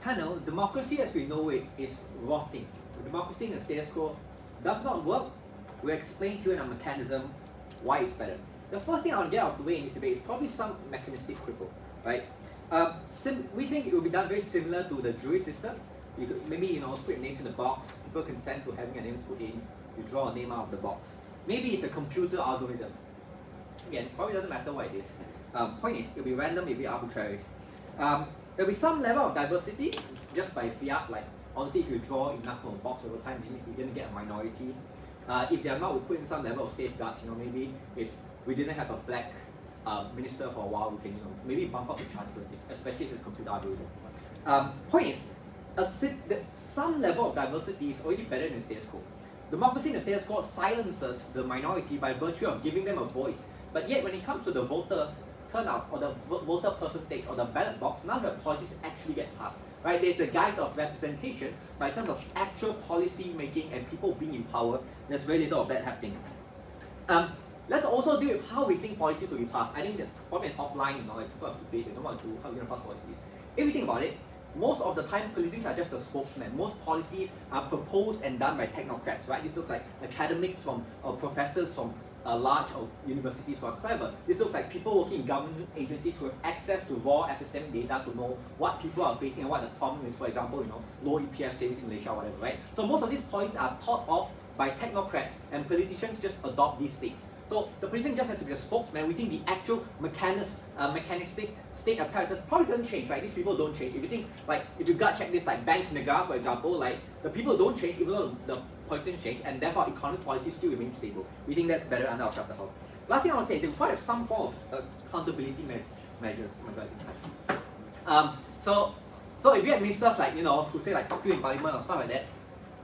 panel, democracy as we know it is rotting. Democracy in the status quo does not work. We'll explain to you in a mechanism why it's better. The first thing I want to get out of the way in this debate is probably some mechanistic quibble, right? We think it will be done very similar to the jury system. You could maybe put your names in the box, people consent to having their names put in, you draw a name out of the box. Maybe it's a computer algorithm. Again, probably doesn't matter what it is. Point is, it'll be random, it'll be arbitrary. There'll be some level of diversity just by fiat, like honestly if you draw enough from a box over time, maybe you're going to get a minority. If they are not, we'll put in some level of safeguards, maybe if we didn't have a black minister for a while, we can maybe bump up the chances, especially if it's computer algorithm. Point is, some level of diversity is already better than the status quo. Democracy in the status quo silences the minority by virtue of giving them a voice. But yet when it comes to the voter turnout or the voter percentage or the ballot box, none of the policies actually get passed. Right? There's the guise of representation, but in terms of actual policy making and people being in power, there's very little of that happening. Let's also deal with how we think policies will be passed. I think that's probably an offline, like people have to debate, they don't want to do how we're going to pass policies. If you think about it, most of the time politicians are just a spokesman. Most policies are proposed and done by technocrats, right? This looks like academics from professors from large universities who are clever. This looks like people working in government agencies who have access to raw epistemic data to know what people are facing and what the problem is. For example, low EPF savings in Malaysia or whatever, right? So most of these policies are thought of by technocrats and politicians just adopt these states. So the politician just has to be a spokesman. We think the actual mechanistic state apparatus probably doesn't change, right? These people don't change. If you think, if you gut check this, like Bank Negara, for example, the people don't change even though the politicians change, and therefore economic policy still remains stable. We think that's better under our chapter house. Last thing I want to say is they probably have some form of accountability measures. Oh my God, so if you have ministers who say fuck you in parliament or stuff like that,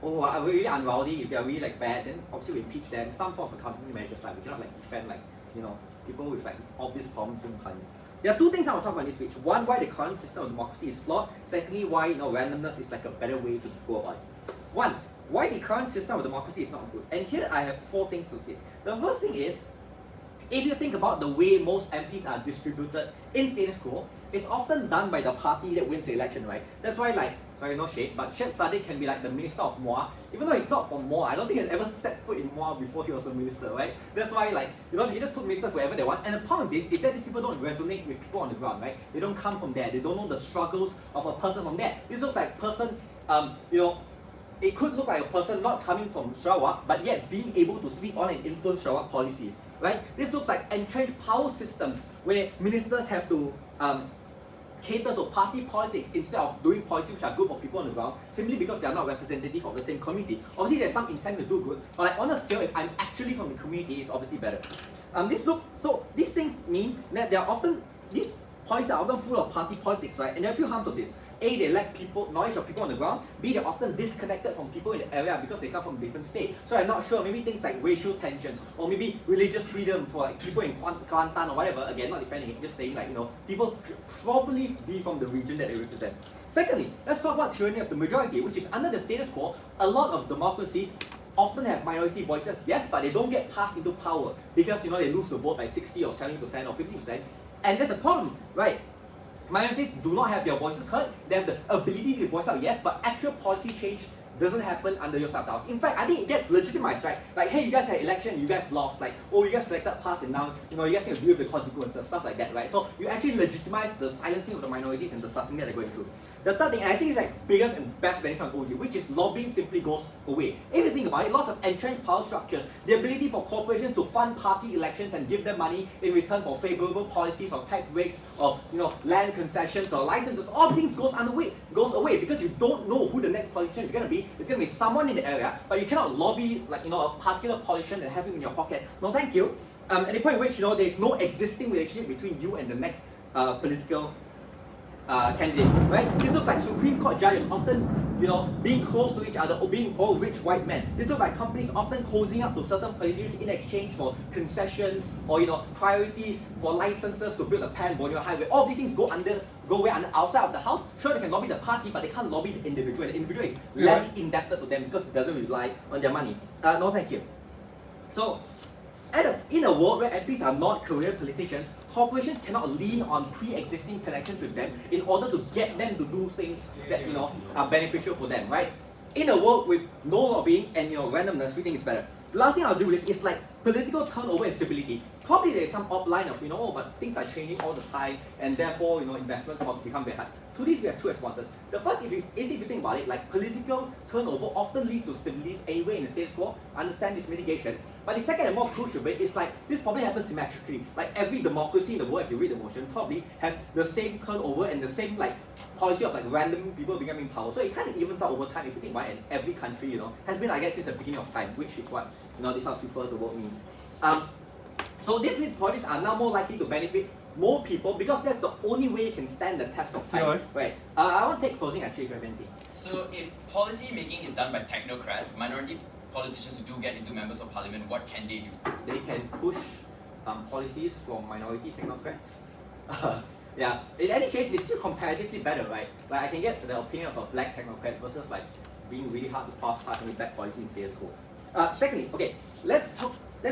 are really unrowdy, if they're really bad, then obviously we impeach them. Some form of accountability measures, we cannot defend people with obvious problems being punished. There are two things I want to talk about in this speech. One, why the current system of democracy is flawed. Secondly, why randomness is a better way to go about it. One, why the current system of democracy is not good. And here I have 4 things to say. The first thing is, if you think about the way most MPs are distributed in status quo, it's often done by the party that wins the election, right? That's why sorry, no shade, but Syed Saddiq can be the minister of MOA, even though he's not from MOA. I don't think he's ever set foot in MOA before he was a minister, right? That's why he just put ministers wherever they want. And the problem with this is that these people don't resonate with people on the ground, right? They don't come from there. They don't know the struggles of a person from there. This looks like a person, it could look like a person not coming from Sarawak, but yet being able to speak on and influence Sarawak policies, right? This looks like entrenched power systems where ministers have to cater to party politics instead of doing policies which are good for people on the ground, simply because they are not representative of the same community. Obviously, there's some incentive to do good, but on a scale, if I'm actually from the community, it's obviously better. These things mean that these policies are often full of party politics, right? And there are a few harms of this. A, they lack knowledge of people on the ground. B, they're often disconnected from people in the area because they come from different states. So I'm not sure, maybe things like racial tensions or maybe religious freedom for people in Kelantan or whatever. Again, not defending it, just saying people should probably be from the region that they represent. Secondly, let's talk about tyranny of the majority, which is under the status quo. A lot of democracies often have minority voices, yes, but they don't get passed into power because they lose the vote by 60 or 70% or 50%. And that's the problem, right? Minorities do not have their voices heard. They have the ability to voice out, yes, but actual policy change doesn't happen under your subtitles. In fact, I think it gets legitimized, right? Hey, you guys had election, you guys lost. You guys selected pass and now, you guys need to deal with the consequences, stuff like that, right? So you actually legitimize the silencing of the minorities and the suffering that they're going through. The third thing, and I think it's biggest and best benefit of OG, which is lobbying simply goes away. If you think about it, lots of entrenched power structures, the ability for corporations to fund party elections and give them money in return for favorable policies or tax breaks or land concessions or licenses, all things goes away because you don't know who the next politician is going to be. It's going to be someone in the area, but you cannot lobby a particular politician and have him in your pocket. No, thank you. At the point in which there's no existing relationship between you and the next political candidate, right? This looks like Supreme Court judges often, being close to each other or being all rich white men. This looks like companies often cozying up to certain politicians in exchange for concessions or priorities for licenses to build a pan-Borneo highway. All these things go away outside of the house. Sure, they can lobby the party, but they can't lobby the individual. The individual is less indebted to them because it doesn't rely on their money. No, thank you. So, in a world where MPs are not career politicians, corporations cannot lean on pre-existing connections with them in order to get them to do things that are beneficial for them, right? In a world with no lobbying and randomness, we think it's better. The last thing I'll do with is like political turnover and stability. Probably there's some outline of but things are changing all the time, and therefore investments become very hard. To this we have two responses. The first, if you think about it, like political turnover often leads to stability anyway in the status quo. Understand this mitigation. But the second and more crucial bit is like this probably happens symmetrically. Like every democracy in the world, if you read the motion, probably has the same turnover and the same like policy of like random people becoming power. So it kind of evens out over time if you think about it. And every country has been like that since the beginning of time, which is what this is how two-thirds of the world means. So these policies are now more likely to benefit more people because that's the only way you can stand the test of time. Right. I want to take closing actually if you have anything. So if policy making is done by technocrats, minority politicians who do get into members of parliament, what can they do? They can push policies from minority technocrats. Yeah. In any case, it's still comparatively better, right? Like I can get the opinion of a black technocrat versus like being really hard to pass with bad policy in status quo. Secondly, okay, let's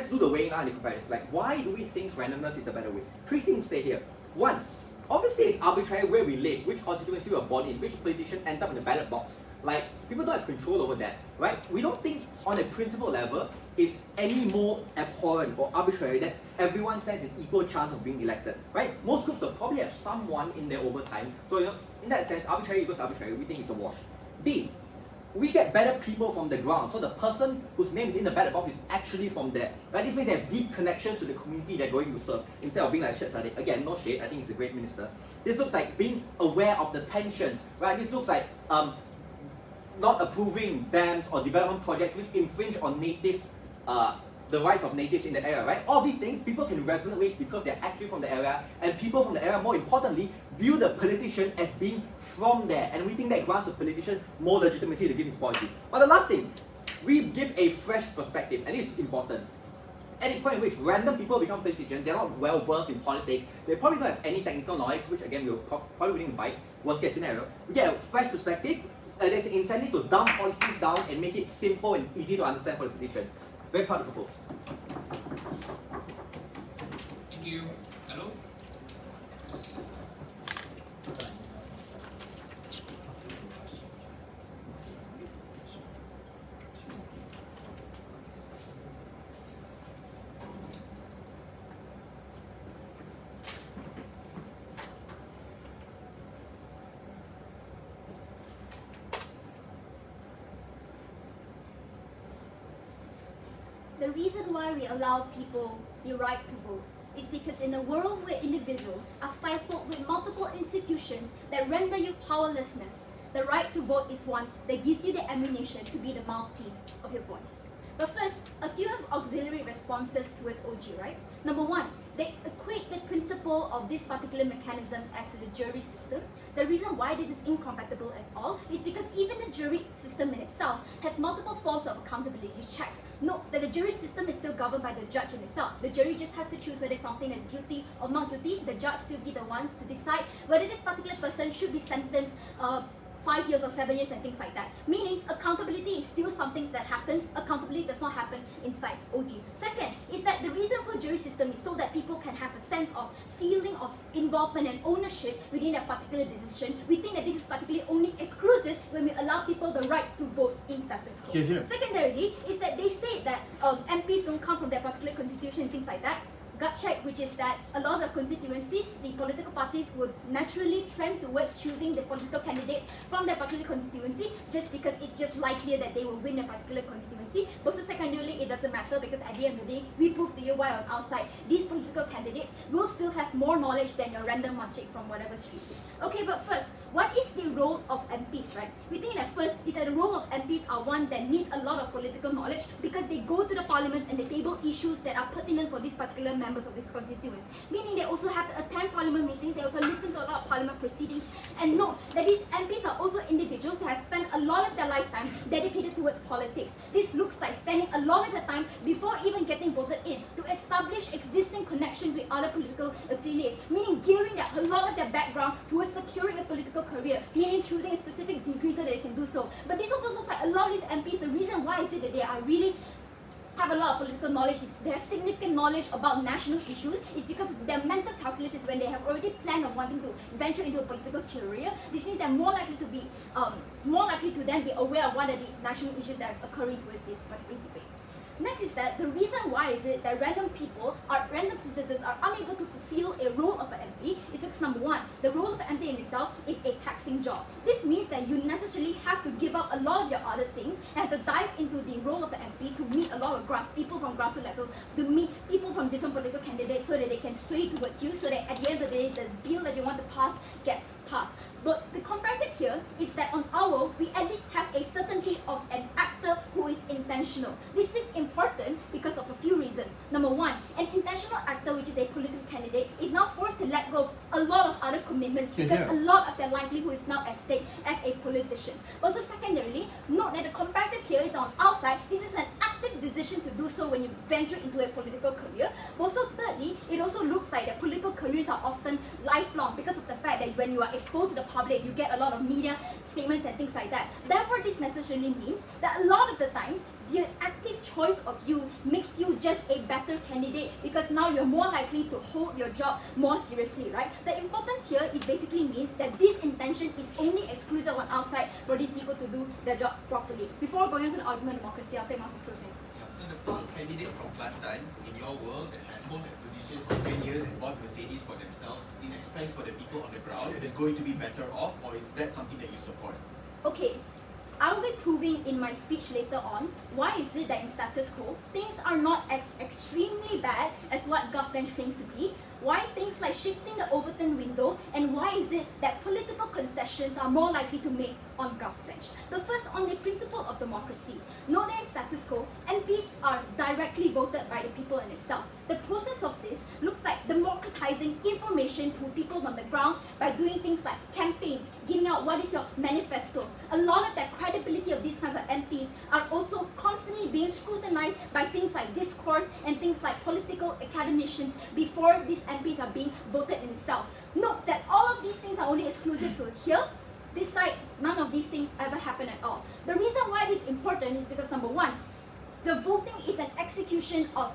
do the weighing out and the comparison. Like, why do we think randomness is a better way? Three things stay here. One, obviously it's arbitrary where we live, which constituency we are born in, which politician ends up in the ballot box. Like, people don't have control over that, right? We don't think on a principle level it's any more abhorrent or arbitrary that everyone stands an equal chance of being elected, right? Most groups will probably have someone in there over time. So, in that sense, arbitrary equals arbitrary. We think it's a wash. B, we get better people from the ground. So the person whose name is in the ballot box is actually from there. Right? This means they have deep connections to the community they're going to serve instead of being like shit Sadiq. Again, no shade, I think he's a great minister. This looks like being aware of the tensions, right? This looks like not approving dams or development projects which infringe on the rights of natives in the area, right? All these things people can resonate with because they're actually from the area, and people from the area, more importantly, view the politician as being from there, and we think that grants the politician more legitimacy to give his policy. But the last thing, we give a fresh perspective, and it's important. At the point in which random people become politicians, they're not well versed in politics, they probably don't have any technical knowledge, which again we'll probably wouldn't invite, worst case scenario. We get a fresh perspective, there's an incentive to dumb policies down and make it simple and easy to understand for the politicians. Very proud to propose. Thank you. Hello? The reason why we allow people the right to vote is because in a world where individuals are stifled with multiple institutions that render you powerlessness, the right to vote is one that gives you the ammunition to be the mouthpiece of your voice. But first, a few auxiliary responses towards OG, right? Number one, they equate the principle of this particular mechanism as to the jury system. The reason why this is incompatible at all is because even the jury system in itself has multiple forms of accountability checks. Note that the jury system is still governed by the judge in itself. The jury just has to choose whether something is guilty or not guilty. The judge still be the ones to decide whether this particular person should be sentenced 5 years or 7 years and things like that. Meaning, accountability is still something that happens. Accountability does not happen inside OG. Second, is that the reason for jury system is so that people can have a sense of feeling of involvement and ownership within a particular decision. We think that this is particularly only exclusive when we allow people the right to vote in status quo. Secondarily, is that they say that MPs don't come from their particular constitution and things like that. Gut check, which is that a lot of constituencies, the political parties would naturally trend towards choosing the political candidates from their particular constituency just because it's just likelier that they will win a particular constituency. But also secondarily, it doesn't matter because at the end of the day, we prove to you why on our side, these political candidates will still have more knowledge than your random machik from whatever street. Okay, but first, what is the role of MPs, right? We think that first is that the role of MPs are one that needs a lot of political knowledge because they go to the parliament and they table issues that are pertinent for these particular members of these constituents. Meaning they also have to attend parliament meetings, they also listen to a lot of parliament proceedings, and note that these MPs are also individuals who have spent a lot of their lifetime dedicated towards politics. This looks like spending a lot of their time before even getting voted in to establish existing connections with other political affiliates, meaning gearing a lot of their background towards securing a political career, meaning choosing a specific degree so that they can do so. But this also looks like a lot of these MPs, the reason why is it that they are really have a lot of political knowledge, they have significant knowledge about national issues, is because their mental calculus is when they have already planned on wanting to venture into a political career. This means they're more likely to be then be aware of what are the national issues that are occurring towards this particular debate. Next is that the reason why is it that random citizens are unable to fulfill a role of an MP is because number one, the role of an MP in itself is a taxing job. This means that you necessarily have to give up a lot of your other things and have to dive into the role of the MP to meet a lot of people from grassroots level, to meet people from different political candidates so that they can sway towards you, so that at the end of the day, the bill that you want to pass gets passed. But the comparative here is that on our, we at least have a certainty of an actor who is intentional. This is important because of a few reasons. Number one, an intentional actor, which is a political candidate, is now forced to let go of a lot of other commitments because a lot of their livelihood is now at stake as a politician. Also secondarily, note that the comparative here is on our side. This is an active decision to do so when you venture into a political career. But also thirdly, it also looks like that political careers are often lifelong because of the fact that when you are exposed to the public, you get a lot of media statements and things like that. Therefore, this necessarily means that a lot of the times, the active choice of you makes you just a better candidate because now you're more likely to hold your job more seriously, right? The importance here is basically means that this intention is only exclusive on our side for these people to do their job properly. Before going into the argument of democracy, I'll take my closing. So the past candidate from Kelantan in your world that has held that position for 10 years and bought Mercedes for themselves in expense for the people on the ground is going to be better off, or is that something that you support? Okay, I will be proving in my speech later on why is it that in status quo, things are not as extremely bad as what GovBench claims to be, why things like shifting the Overton window, and why is it that political concessions are more likely to make on GovBench. But first, on the principle of democracy, note that in status quo, MPs are directly voted by the people in itself. The process of this looks like democratizing information to people on the ground by doing things like campaigns, giving out what is your manifestos. A lot of the credibility of these kinds of MPs are also constantly being scrutinized by things like discourse and things like political academicians before these MPs are being voted in itself. Note that all of these things are only exclusive to here. This side, none of these things ever happen at all. The reason why this is important is because number one, the voting is an execution of,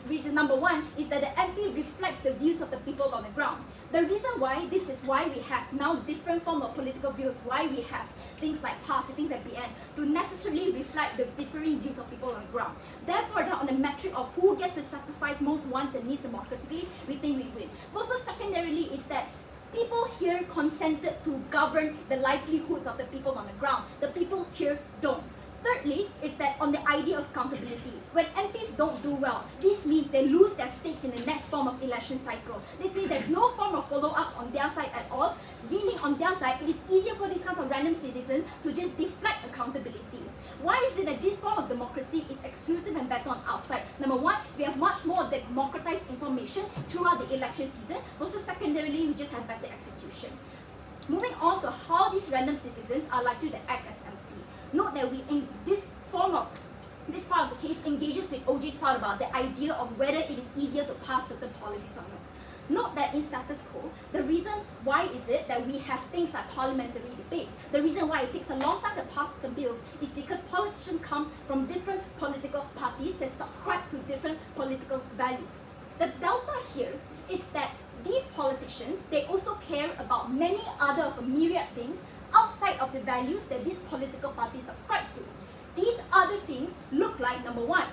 which is number one, is that the MP reflects the views of the people on the ground. The reason why, this is why we have now different form of political views, why we have things like PASS, things like BN, to necessarily reflect the differing views of people on the ground. Therefore, on the metric of who gets to satisfy most wants and needs democratically, we think we win. Also secondarily is that people here consented to govern the livelihoods of the people on the ground. The people here don't. Thirdly, is that on the idea of accountability. When MPs don't do well, this means they lose their stakes in the next form of election cycle. This means there's no form of follow-up on their side at all, meaning on their side, it is easier for these kinds of random citizens to just deflect accountability. Why is it that this form of democracy is exclusive and better on our side? Number one, we have much more democratized information throughout the election season. Also secondarily, we just have better execution. Moving on to how these random citizens are likely to act as MP. Note that this part of the case engages with OG's part about the idea of whether it is easier to pass certain policies or not. Note that in status quo, the reason why is it that we have things like parliamentary debates, the reason why it takes a long time to pass the bills is because politicians come from different political parties that subscribe to different political values. The delta here is that these politicians, they also care about many other of a myriad things outside of the values that these political parties subscribe to. These other things look like, number one,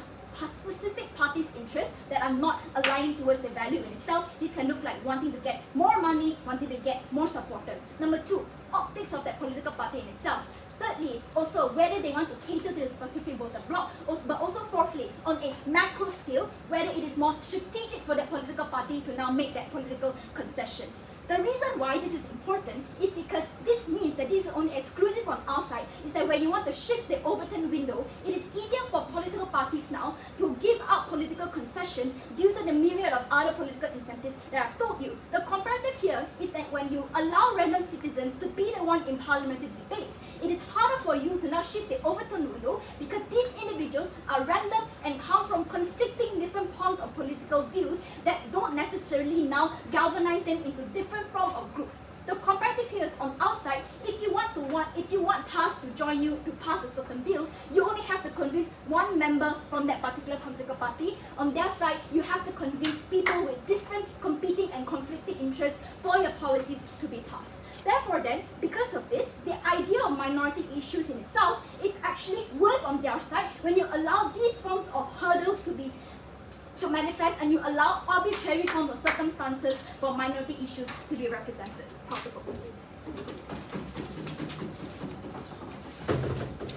specific parties' interests that are not aligning towards the value in itself. This can look like wanting to get more money, wanting to get more supporters. Number two, optics of that political party in itself. Thirdly, also whether they want to cater to the specific voter bloc, but also fourthly, on a macro scale, whether it is more strategic for that political party to now make that political concession. The reason why this is important is because this means that this is only exclusive on our side, is that when you want to shift the Overton window, it is easier for political parties now to give out political concessions due to the myriad of other political incentives that I've told you. The comparative here is that when you allow random citizens to be the one in parliamentary debates, it is harder for you to now shift the Overton window because these individuals are random and come from conflicting different forms of political views that don't necessarily now galvanize them into different forms of groups. The comparative here is on our side. If you want PASS to join you to pass a certain bill, you only have to convince one member from that particular party. On their side, you have to convince people with different competing and conflicting interests for your policies to be passed. Therefore then, because of this, the idea of minority issues in itself is actually worse on their side when you allow these forms of hurdles to manifest and you allow arbitrary forms of circumstances for minority issues to be represented. Possible, please.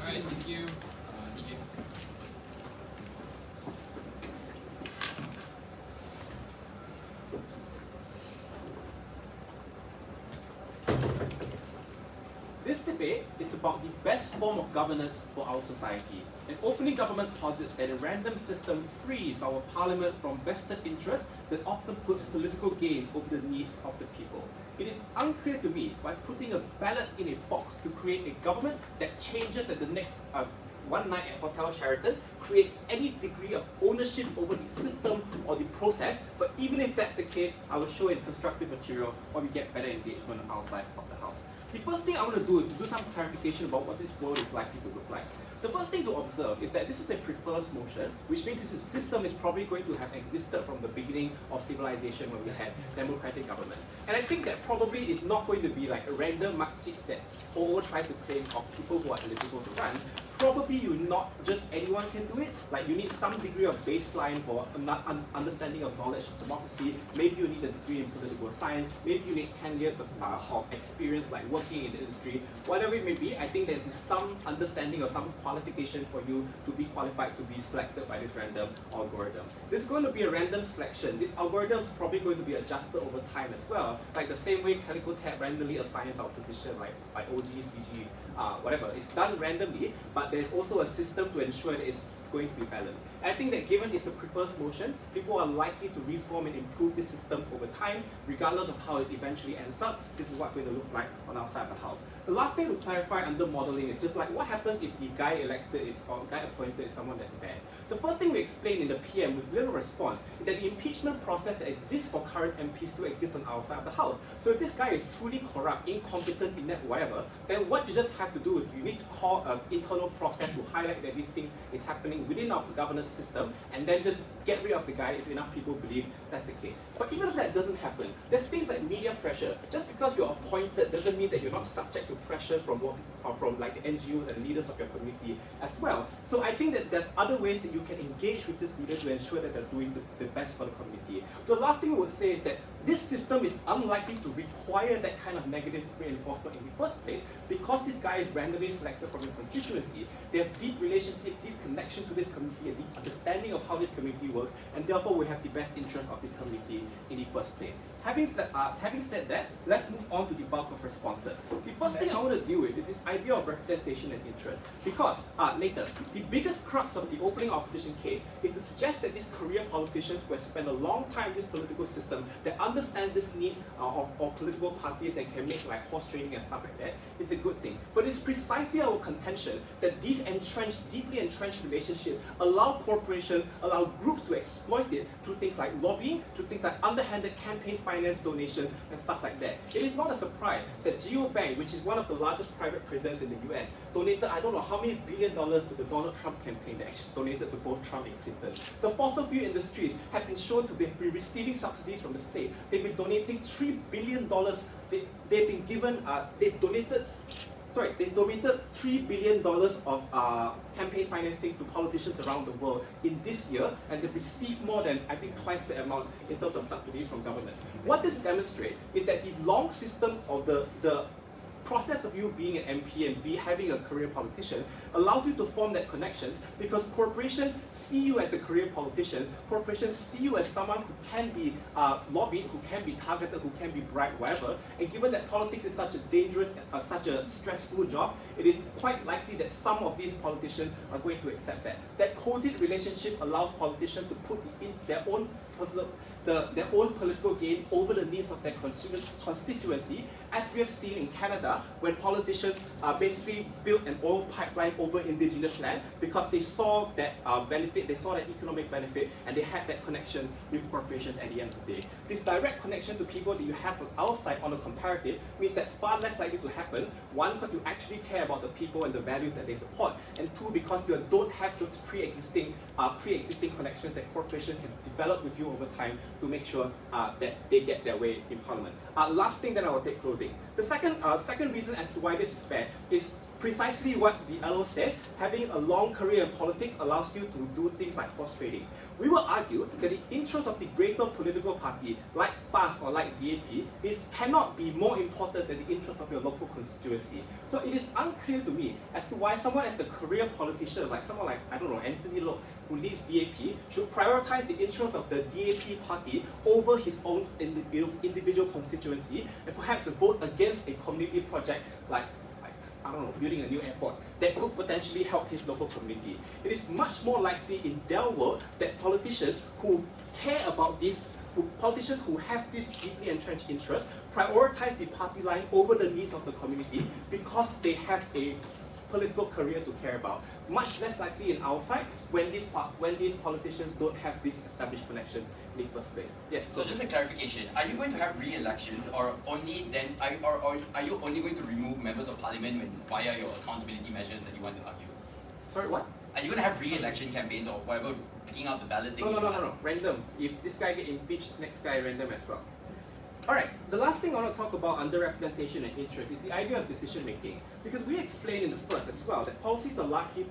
Alright, thank you. DJ. This debate is about the best form of governance for our society. An opening government posits that a random system frees our parliament from vested interests that often puts political gain over the needs of the people. It is unclear to me why putting a ballot in a box to create a government that changes at the next one night at Hotel Sheraton creates any degree of ownership over the system or the process, but even if that's the case, I will show in constructive material or we get better engagement outside of the house. The first thing I want to do is to do some clarification about what this world is likely to look like. The first thing to observe is that this is a prefers motion, which means this system is probably going to have existed from the beginning of civilization when we had democratic government. And I think that probably is not going to be like a random mark sheet that all try to claim of people who are eligible to run. Probably not just anyone can do it. Like you need some degree of baseline for understanding of knowledge of democracy. Maybe you need a degree in political science. Maybe you need 10 years of experience like working in the industry. Whatever it may be, I think there is some understanding or some qualification for you to be qualified to be selected by this random algorithm. This is going to be a random selection. This algorithm is probably going to be adjusted over time as well, like the same way Calico Tab randomly assigns our position like by OG, CG, whatever. It's done randomly, but there's also a system to ensure that it's going to be balanced. I think that given it's a prefers motion, people are likely to reform and improve this system over time, regardless of how it eventually ends up. This is what's going to look like on our side of the house. The last thing to clarify under modeling is just like what happens if the guy elected is or guy appointed is someone that's bad. The first thing we explained in the PM with little response is that the impeachment process that exists for current MPs still exists on our side of the house. So if this guy is truly corrupt, incompetent, inept, whatever, then what you just have to do is you need to call an internal process to highlight that this thing is happening within our governance system, and then just get rid of the guy if enough people believe that's the case. But even if that doesn't happen, there's things like media pressure. Just because you're appointed doesn't mean that you're not subject to pressure from like the NGOs and leaders of your community as well. So I think that there's other ways that you can engage with this leader to ensure that they're doing the best for the community. The last thing I would say is that this system is unlikely to require that kind of negative reinforcement in the first place because this guy is randomly selected from your constituency. They have deep relationship, deep connection to this community, a deep understanding of how this community works, and therefore we have the best interest of the community in the first place. Having said that, let's move on to the bulk of responses. The first thing I want to deal with is this idea of representation and interest. Because, later, the biggest crux of the opening opposition case is to suggest that these career politicians who have spent a long time in this political system that understand these needs of political parties and can make like horse training and stuff like that is a good thing. But it's precisely our contention that these deeply entrenched relationships allow corporations, allow groups to exploit it through things like lobbying, through things like underhanded campaign finance donations and stuff like that. It is not a surprise that GeoBank, which is one of the largest private prisons in the US, donated I don't know how many $1 billion to the Donald Trump campaign that actually donated to both Trump and Clinton. The fossil fuel industries have been shown to be receiving subsidies from the state. They've been donating $3 billion. They've donated $3 billion of campaign financing to politicians around the world in this year, and they've received more than, I think, twice the amount in terms of subsidies from governments. What this demonstrates is that the long system of the process of you being an MP and having a career politician allows you to form that connections because corporations see you as a career politician, corporations see you as someone who can be lobbied, who can be targeted, who can be bribed, whatever. And given that politics is such a dangerous, such a stressful job, it is quite likely that some of these politicians are going to accept that. That cozy relationship allows politicians to put their own political gain over the needs of their constituency, as we have seen in Canada Rajah, when politicians basically built an oil pipeline over indigenous land because they saw that benefit, they saw that economic benefit, and they had that connection with corporations at the end of the day. This direct connection to people that you have from outside on a comparative means that's far less likely to happen. One, because you actually care about the people and the values that they support, and two, because you don't have those pre-existing connections that corporations can develop with you over time to make sure that they get their way in Parliament. Last thing that I will take closing. The second reason as to why this is fair is precisely what the LO said. Having a long career in politics allows you to do things like horse trading. We will argue that the interest of the greater political party, like PAS or like DAP, cannot be more important than the interest of your local constituency. So it is unclear to me as to why someone as a career politician, like someone like, I don't know, Anthony Loke, who leads DAP, should prioritize the interest of the DAP party over his own individual constituency, and perhaps vote against a community project like, I don't know, building a new airport that could potentially help his local community. It is much more likely in their world that politicians who care about this, politicians who have this deeply entrenched interest, prioritize the party line over the needs of the community because they have a political career to care about. Much less likely in our side when these politicians don't have this established connection in the first place. Yes. So just a clarification: are you going to have re-elections, or only then? Are you only going to remove members of parliament via your accountability measures that you want to argue? Sorry, what? Are you going to have re-election campaigns or whatever, picking out the ballot thing? No. Random. If this guy get impeached, next guy random as well. Alright, the last thing I want to talk about under representation and interest is the idea of decision making. Because we explained in the first as well that policies are largely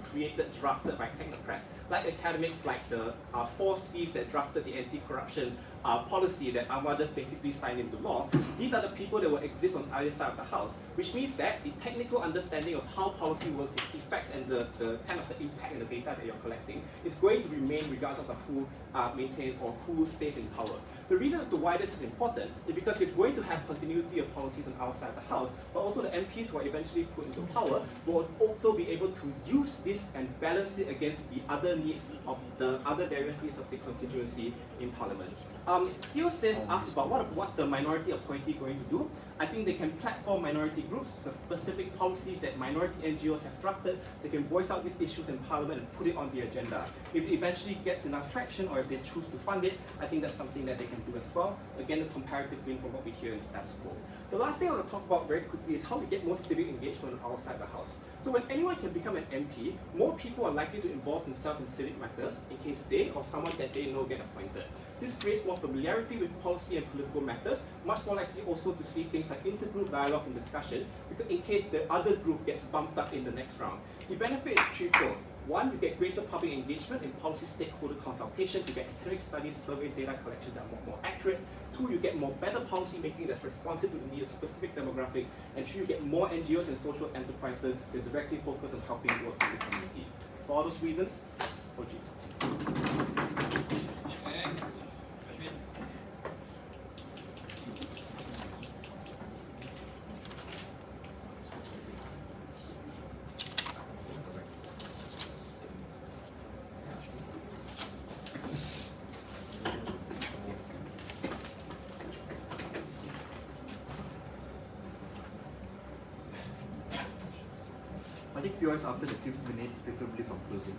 created, drafted by technocrats, like academics, like the 4 Cs that drafted the anti-corruption policy that Aiman just basically signed into law. These are the people that will exist on either side of the house, which means that the technical understanding of how policy works, its effects, and the kind of the impact and the data that you're collecting is going to remain regardless of who maintains or who stays in power. The reason as to why this is important is because you're going to have continuity of policies on our side of the house, but also the MPs who are eventually put into power will also be able to use this and balance it against the other needs of the other various needs of the constituency in Parliament. Theo asked about what's the minority appointee going to do. I think they can platform minority groups, the specific policies that minority NGOs have drafted. They can voice out these issues in Parliament and put it on the agenda. If it eventually gets enough traction, or if they choose to fund it, I think that's something that they can do as well. Again, a comparative win from what we hear in status quo. The last thing I want to talk about very quickly is how we get more civic engagement on our side of the house. So when anyone can become an MP, more people are likely to involve themselves in civic matters in case they or someone that they know get appointed. This creates more familiarity with policy and political matters, much more likely also to see things like intergroup dialogue and discussion, because in case the other group gets bumped up in the next round. The benefit is threefold. One, you get greater public engagement in policy stakeholder consultations, you get academic studies, survey data collection that are more accurate. Two, you get more better policy making that's responsive to the needs of specific demographics. And three, you get more NGOs and social enterprises to directly focus on helping work in the community. For all those reasons, OG. Thanks. Rashrvin. I think POS after the 5th minute, preferably from closing.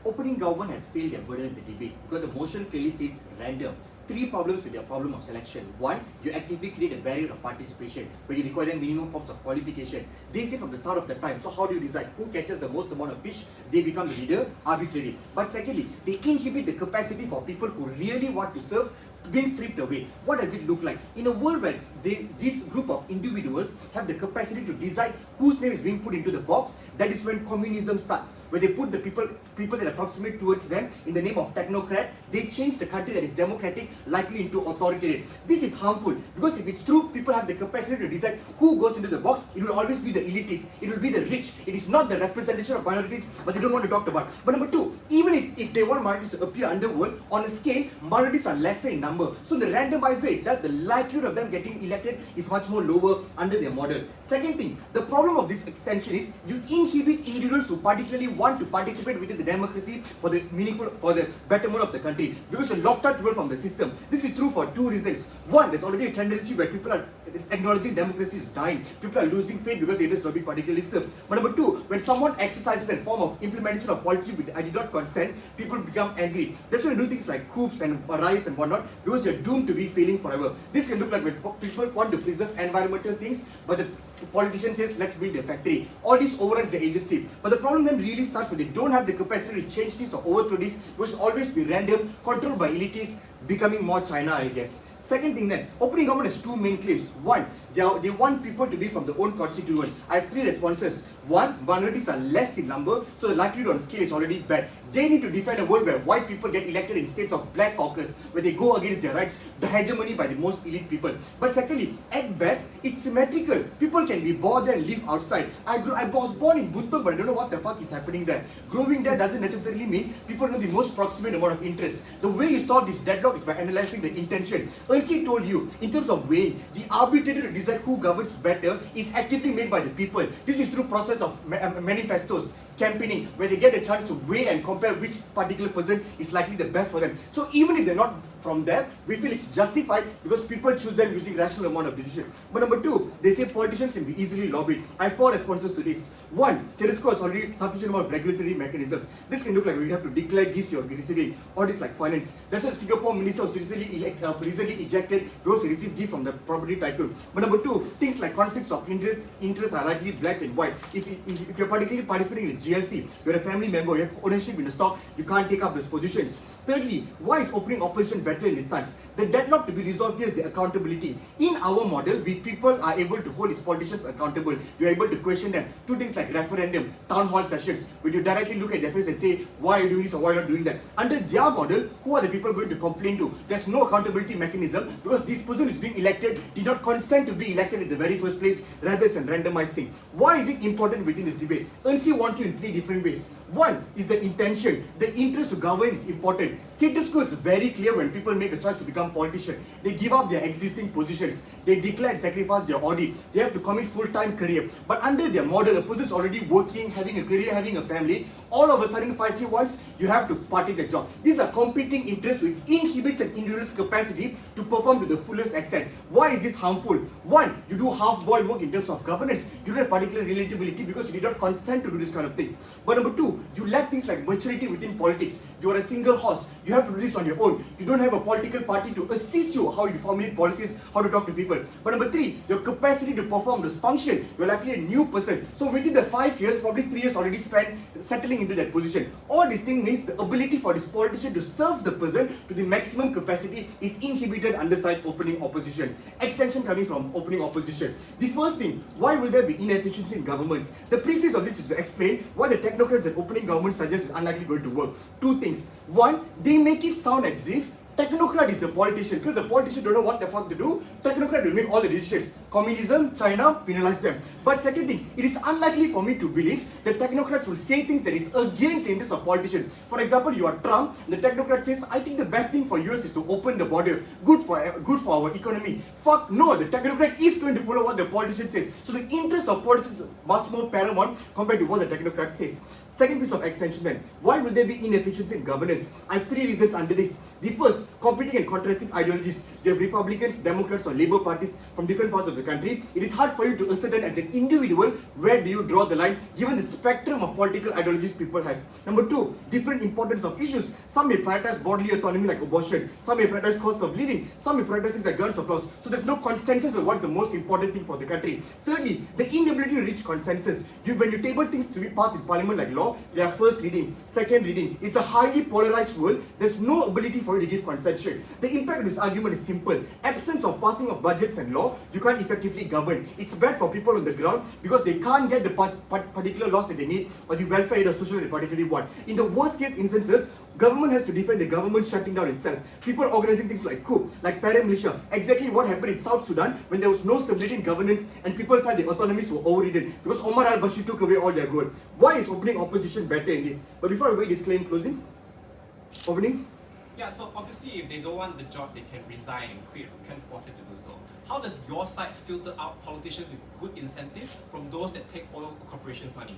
Opening government has failed their burden in the debate because the motion clearly says random. 3 problems with their problem of selection. 1, you actively create a barrier of participation where you require them minimum forms of qualification. They say from the start of the time, so how do you decide who catches the most amount of fish? They become the leader arbitrarily. But secondly, they inhibit the capacity for people who really want to serve being stripped away. What does it look like? In a world where this group of individuals have the capacity to decide whose name is being put into the box, that is when communism starts. Where they put the people that are proximate towards them in the name of technocrat, they change the country that is democratic likely into authoritarian. This is harmful because if it's true, people have the capacity to decide who goes into the box. It will always be the elitists, it will be the rich. It is not the representation of minorities, but they don't want to talk about. But number two, even if they want minorities to appear underworld, on a scale, minorities are lesser in number. So the randomizer itself, the likelihood of them getting elected is much more lower under their model. Second thing, the problem of this extension is you inhibit individuals who particularly want to participate within the democracy for the betterment of the country, because you locked out people from the system. This is true for two reasons. One, there's already a tendency where people are acknowledging democracy is dying. People are losing faith because they just not being particularly served. But number two, when someone exercises a form of implementation of policy which I did not consent, people become angry. That's why they do things like coups and riots and whatnot, because you're doomed to be failing forever. This can look like when people want to preserve environmental things, but the politician says, let's build a factory. All this overrides the agency. But the problem then really starts when they don't have the capacity to change this or overthrow this, which will always be random, controlled by elitists, becoming more China, I guess. Second thing then, opening government has two main claims. One, they want people to be from their own constituent. I have three responses. One, minorities are less in number, so the likelihood on scale is already bad. They need to defend a world where white people get elected in states of black caucus, where they go against their rights, the hegemony by the most elite people. But secondly, at best, it's symmetrical. People can be born there and live outside. I was born in Buntung, but I don't know what the fuck is happening there. Growing there doesn't necessarily mean people know the most proximate amount of interest. The way you solve this deadlock is by analyzing the intention. Ern See told you, in terms of weighing, the arbitrator to decide who governs better is actively made by the people. This is through process of manifestos, campaigning, where they get a chance to weigh and compare which particular person is likely the best for them. So even if they're not from there, we feel it's justified because people choose them using rational amount of decision. But number two, they say politicians can be easily lobbied. I have four responses to this. One, status quo has already sufficient amount of regulatory mechanism. This can look like we have to declare gifts you're receiving, audits like finance. That's what Singapore Minister was recently ejected because he received gift from the property tycoon. But number two, things like conflicts of interests are likely black and white. If you're particularly participating in a GLC, you're a family member, you have ownership in the stock, you can't take up those positions. Thirdly, why is opening opposition better in this stance? The deadlock to be resolved here is the accountability. In our model, we people are able to hold these politicians accountable. You're able to question them. Two things like referendum, town hall sessions, where you directly look at their face and say, why are you doing this or why are you not doing that? Under their model, who are the people going to complain to? There's no accountability mechanism because this person is being elected, did not consent to be elected in the very first place, rather it's a randomized thing. Why is it important within this debate? Ern See wants you in three different ways. One is the intention. The interest to govern is important. Status quo is very clear when people make a choice to become politicians. They give up their existing positions. They declare and sacrifice their audit. They have to commit full-time career. But under their model, the person is already working, having a career, having a family. All of a sudden, 5 years once, you have to partake the job. These are competing interests which inhibits an individual's capacity to perform to the fullest extent. Why is this harmful? One, you do half-boiled work in terms of governance. You don't have particular relatability because you did not consent to do this kind of things. But number two, you lack things like maturity within politics. You are a single horse. You have to do this on your own. You don't have a political party to assist you how you formulate policies, how to talk to people. But number three, your capacity to perform this function. You're likely a new person. So within the 5 years, probably 3 years already spent settling into that position. All this thing means the ability for this politician to serve the person to the maximum capacity is inhibited under side opening opposition. Extension coming from opening opposition. The first thing, why will there be inefficiency in governments? The preface of this is to explain why the technocrats that opening government suggests is unlikely going to work. Two things. One, they make it sound as if technocrat is the politician, because the politician don't know what the fuck to do. Technocrat will make all the decisions. Communism, China, penalize them. But second thing, it is unlikely for me to believe that technocrats will say things that is against the interests of politicians. For example, you are Trump, the technocrat says, I think the best thing for US is to open the border. Good for our economy. Fuck no, the technocrat is going to follow what the politician says. So the interest of politics is much more paramount compared to what the technocrat says. Second piece of extension then, why will there be inefficiency in governance? I have three reasons under this. The first, competing and contrasting ideologies. You have Republicans, Democrats or Labour parties from different parts of the country. It is hard for you to ascertain as an individual where do you draw the line given the spectrum of political ideologies people have. Number two, different importance of issues. Some may prioritize bodily autonomy like abortion. Some may prioritize cost of living. Some may prioritize things like guns or laws. So there's no consensus on what's the most important thing for the country. Thirdly, the inability to reach consensus. When you table things to be passed in parliament like law, law, they are first reading, second reading. It's a highly polarized world. There's no ability for you to give concession. The impact of this argument is simple. Absence of passing of budgets and law, you can't effectively govern. It's bad for people on the ground because they can't get the particular laws that they need or the welfare or social they particularly want. In the worst case instances, government has to defend the government shutting down itself. People organizing things like coup, like paramilitia. Exactly what happened in South Sudan when there was no stability in governance and people felt the autonomies were overridden because Omar al-Bashir took away all their gold. Why is opening opposition better in this? But before I wait this claim closing, opening? Yeah, so obviously if they don't want the job, they can resign and quit. We can't force it to do so. How does your side filter out politicians with good incentives from those that take oil corporation money?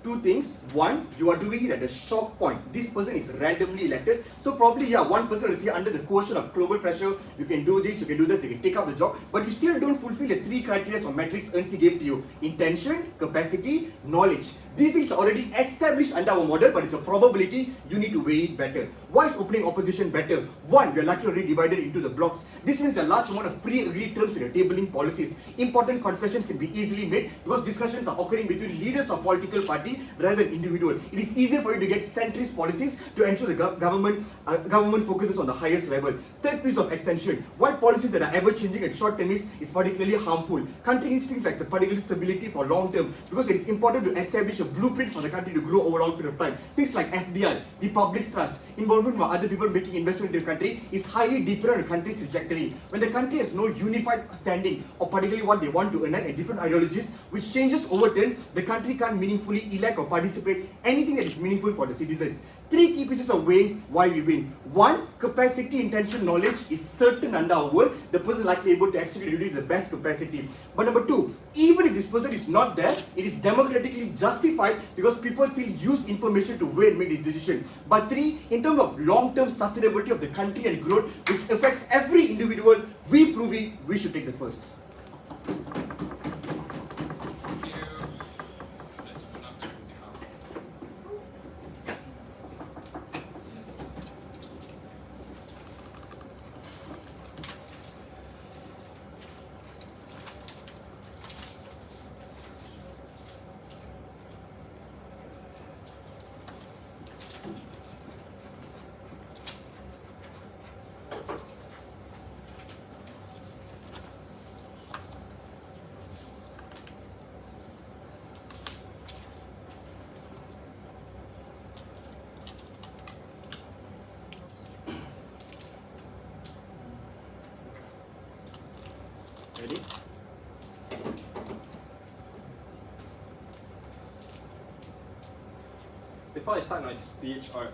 Two things. One, you are doing it at the shock point. This person is randomly elected. So probably, one person will say under the coercion of global pressure, you can do this, you can do this, you can take up the job. But you still don't fulfill the three criteria or metrics Ern See gave to you. Intention, capacity, knowledge. These things are already established under our model, but it's a probability. You need to weigh it better. Why is opening opposition better? One, we are likely already divided into the blocks. This means a large amount of pre-agreed terms in the tabling policies. Important concessions can be easily made because discussions are occurring between leaders of political party rather than individual. It is easier for you to get centrist policies to ensure the government focuses on the highest level. Third piece of extension, why policies that are ever changing and short term is particularly harmful. Country needs things like the political stability for long term because it is important to establish a blueprint for the country to grow over a long period of time. Things like FDI, the public trust, involvement by other people making investment in the country is highly dependent on the country's trajectory. When the country has no unified standing or particularly what they want to enact and different ideologies which changes over time, the country can't meaningfully elect or participate anything that is meaningful for the citizens. Three key pieces of weighing why we win. One, capacity, intention, knowledge is certain under our world. The person is likely able to execute it with the best capacity. But number two, even if this person is not there, it is democratically justified because people still use information to weigh and make this decision. But three, in terms of long-term sustainability of the country and growth, which affects every individual, we prove it, we should take the first. Thank you. Let's open up the music now. Ready? Before I start my speech, I already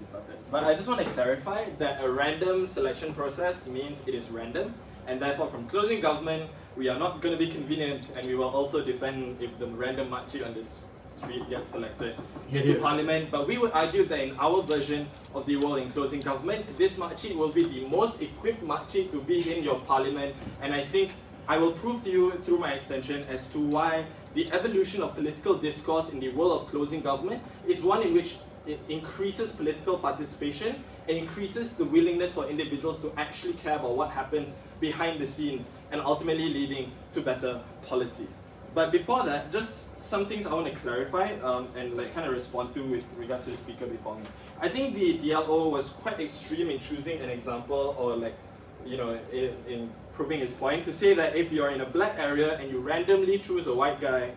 started, but I just want to clarify that a random selection process means it is random, and therefore from closing government, we are not going to be convenient, and we will also defend if the random makcik on this street gets selected to parliament. But we would argue that in our version of the world in closing government, this makcik will be the most equipped makcik to be in your parliament, and I think I will prove to you through my extension as to why the evolution of political discourse in the world of closing government is one in which it increases political participation and increases the willingness for individuals to actually care about what happens behind the scenes and ultimately leading to better policies. But before that, just some things I want to clarify and kind of respond to with regards to the speaker before me. I think the DLO was quite extreme in choosing an example or in proving his point to say that if you're in a black area and you randomly choose a white guy,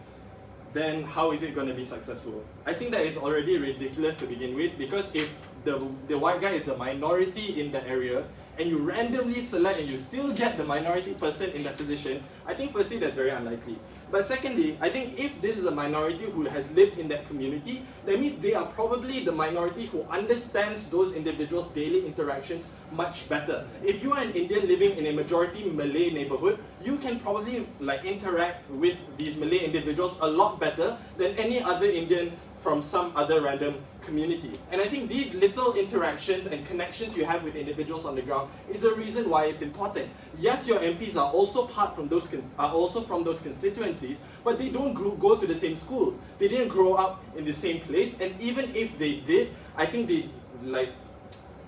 then how is it going to be successful? I think that is already ridiculous to begin with, because if the white guy is the minority in the area and you randomly select and you still get the minority person in that position, I think firstly that's very unlikely. But secondly, I think if this is a minority who has lived in that community, that means they are probably the minority who understands those individuals' daily interactions much better. If you are an Indian living in a majority Malay neighborhood, you can probably interact with these Malay individuals a lot better than any other Indian from some other random community. And I think these little interactions and connections you have with individuals on the ground is a reason why it's important. Yes, your MPs are also from those constituencies, but they don't go to the same schools. They didn't grow up in the same place, and even if they did, I think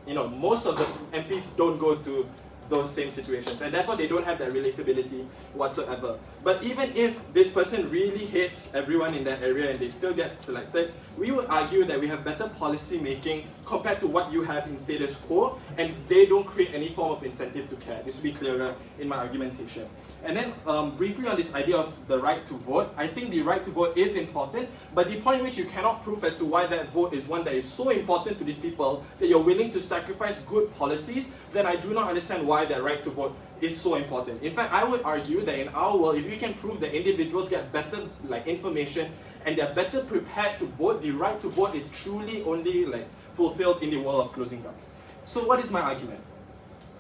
most of the MPs don't go to those same situations, and therefore they don't have that relatability whatsoever. But even if this person really hates everyone in that area and they still get selected, we would argue that we have better policy making compared to what you have in status quo, and they don't create any form of incentive to care. This will be clearer in my argumentation. And then briefly on this idea of the right to vote, I think the right to vote is important, but the point which you cannot prove as to why that vote is one that is so important to these people that you're willing to sacrifice good policies, then I do not understand why that right to vote is so important. In fact, I would argue that in our world, if we can prove that individuals get better information and they're better prepared to vote, the right to vote is truly only fulfilled in the world of closing down. So what is my argument?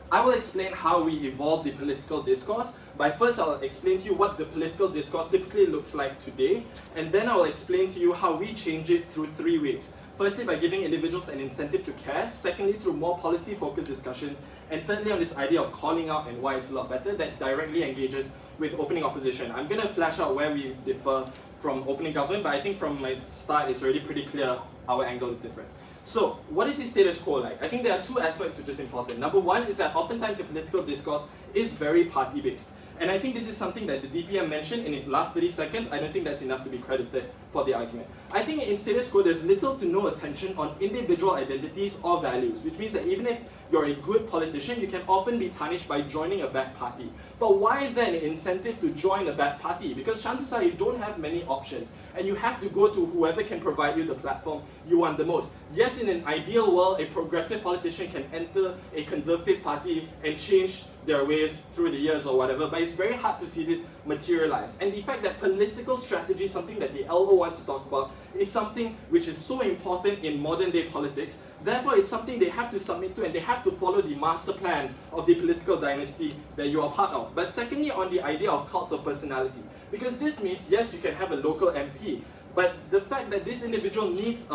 I will explain how we evolve the political discourse. But first, I'll explain to you what the political discourse typically looks like today, and then I'll explain to you how we change it through 3 ways. Firstly, by giving individuals an incentive to care. Secondly, through more policy-focused discussions. And thirdly, on this idea of calling out and why it's a lot better, that directly engages with opening opposition. I'm going to flash out where we differ from opening government, but I think from my start, it's already pretty clear our angle is different. So, what is the status quo like? I think there are two aspects which is important. Number one is that oftentimes the political discourse is very party-based. And I think this is something that the DPM mentioned in its last 30 seconds. I don't think that's enough to be credited for the argument. I think in status quo, there's little to no attention on individual identities or values, which means that even if you're a good politician, you can often be tarnished by joining a bad party. But why is there an incentive to join a bad party? Because chances are you don't have many options, and you have to go to whoever can provide you the platform you want the most. Yes, in an ideal world, a progressive politician can enter a conservative party and change their ways through the years or whatever, but it's very hard to see this materialize. And the fact that political strategy, something that the LO wants to talk about, is something which is so important in modern day politics. Therefore, it's something they have to submit to, and they have to follow the master plan of the political dynasty that you are part of. But secondly, on the idea of cults of personality, because this means, yes, you can have a local MP, but the fact that this individual needs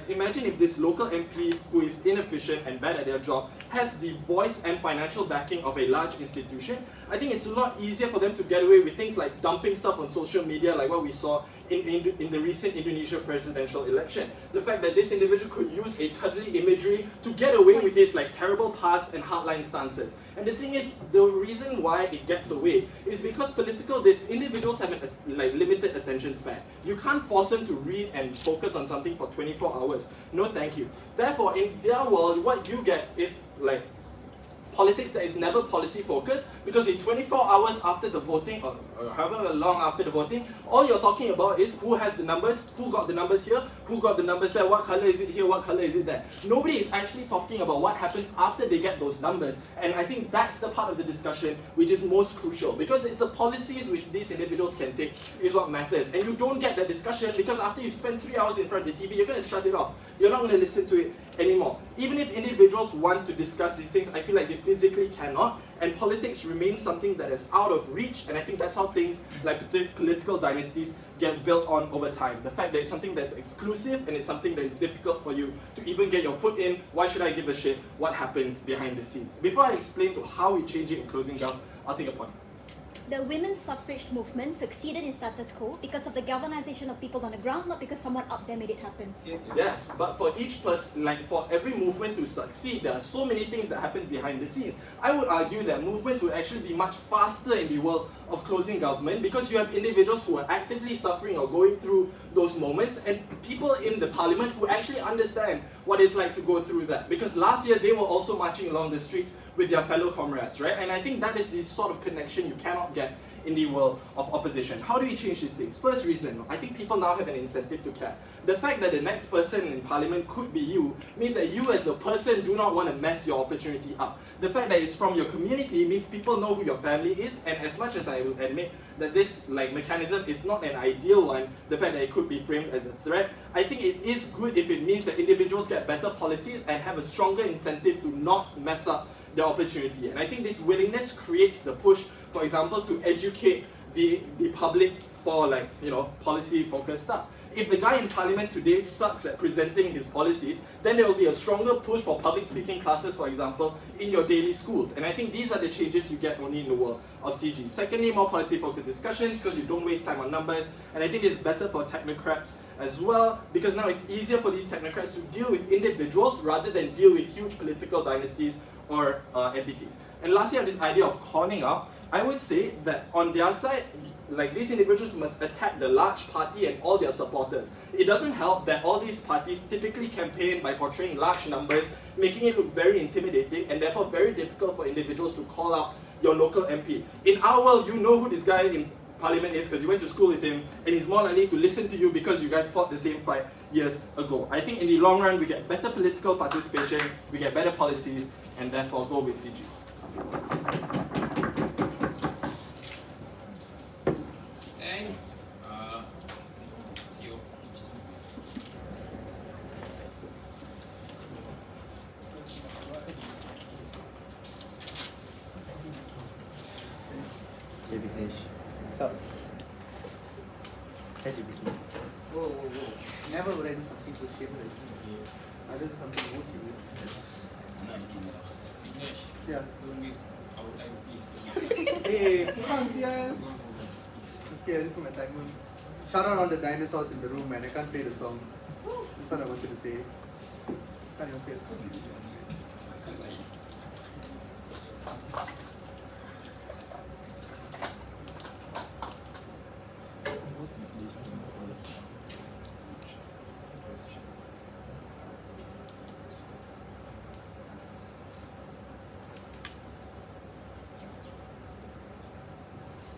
imagine if this local MP who is inefficient and bad at their job has the voice and financial backing of a large institution, I think it's a lot easier for them to get away with things like dumping stuff on social media, like what we saw in the recent Indonesia presidential election. The fact that this individual could use a cuddly imagery to get away with his terrible past and hardline stances. And the thing is, the reason why it gets away is because individuals have a limited attention span. You can't force them to read and focus on something for 24 hours. No thank you. Therefore, in their world, what you get is politics that is never policy focused, because in 24 hours after the voting, or however long after the voting, all you're talking about is who has the numbers, who got the numbers here, who got the numbers there, what color is it here, what color is it there. Nobody is actually talking about what happens after they get those numbers, and I think that's the part of the discussion which is most crucial, because it's the policies which these individuals can take is what matters. And you don't get that discussion because after you spend 3 hours in front of the TV, you're going to shut it off. You're not going to listen to it anymore. Even if individuals want to discuss these things, I feel like they physically cannot, and politics remains something that is out of reach, and I think that's how things like political dynasties get built on over time. The fact that it's something that's exclusive and it's something that is difficult for you to even get your foot in. Why should I give a shit what happens behind the scenes? Before I explain to how we change it in closing down, I'll take a point. The women's suffrage movement succeeded in status quo because of the galvanization of people on the ground, not because someone up there made it happen. Yes, but for each person, for every movement to succeed, there are so many things that happens behind the scenes. I would argue that movements would actually be much faster in the world of closing government because you have individuals who are actively suffering or going through those moments, and people in the parliament who actually understand what it's like to go through that. Because last year they were also marching along the streets with their fellow comrades, right? And I think that is the sort of connection you cannot get in the world of opposition. How do we change these things? First reason, I think people now have an incentive to care. The fact that the next person in parliament could be you means that you as a person do not want to mess your opportunity up. The fact that it's from your community means people know who your family is, and as much as I will admit that this mechanism is not an ideal one, the fact that it could be framed as a threat, I think it is good if it means that individuals get better policies and have a stronger incentive to not mess up their opportunity. And I think this willingness creates the push, for example, to educate the public for policy-focused stuff. If the guy in parliament today sucks at presenting his policies, then there will be a stronger push for public speaking classes, for example, in your daily schools. And I think these are the changes you get only in the world of CG. Secondly, more policy-focused discussions because you don't waste time on numbers. And I think it's better for technocrats as well, because now it's easier for these technocrats to deal with individuals rather than deal with huge political dynasties or entities. And lastly, on this idea of calling out, I would say that on their side, like these individuals must attack the large party and all their supporters. It doesn't help that all these parties typically campaign by portraying large numbers, making it look very intimidating and therefore very difficult for individuals to call out your local MP. In our world, you know who this guy in Parliament is because you went to school with him, and he's more likely to listen to you because you guys fought the same fight years ago. I think in the long run, we get better political participation, we get better policies, and therefore go with CG. Thanks. See you. Hey Vignesh. What's up? Such a big Whoa, whoa, whoa. Never would I do something so shameless. I do something more serious. Vignesh, Yeah. don't waste our time, please. Hey, come here. Okay, I just put my timer. Shout out all the dinosaurs in the room, man. I can't play the song. That's what I wanted to say. Can't even play the song.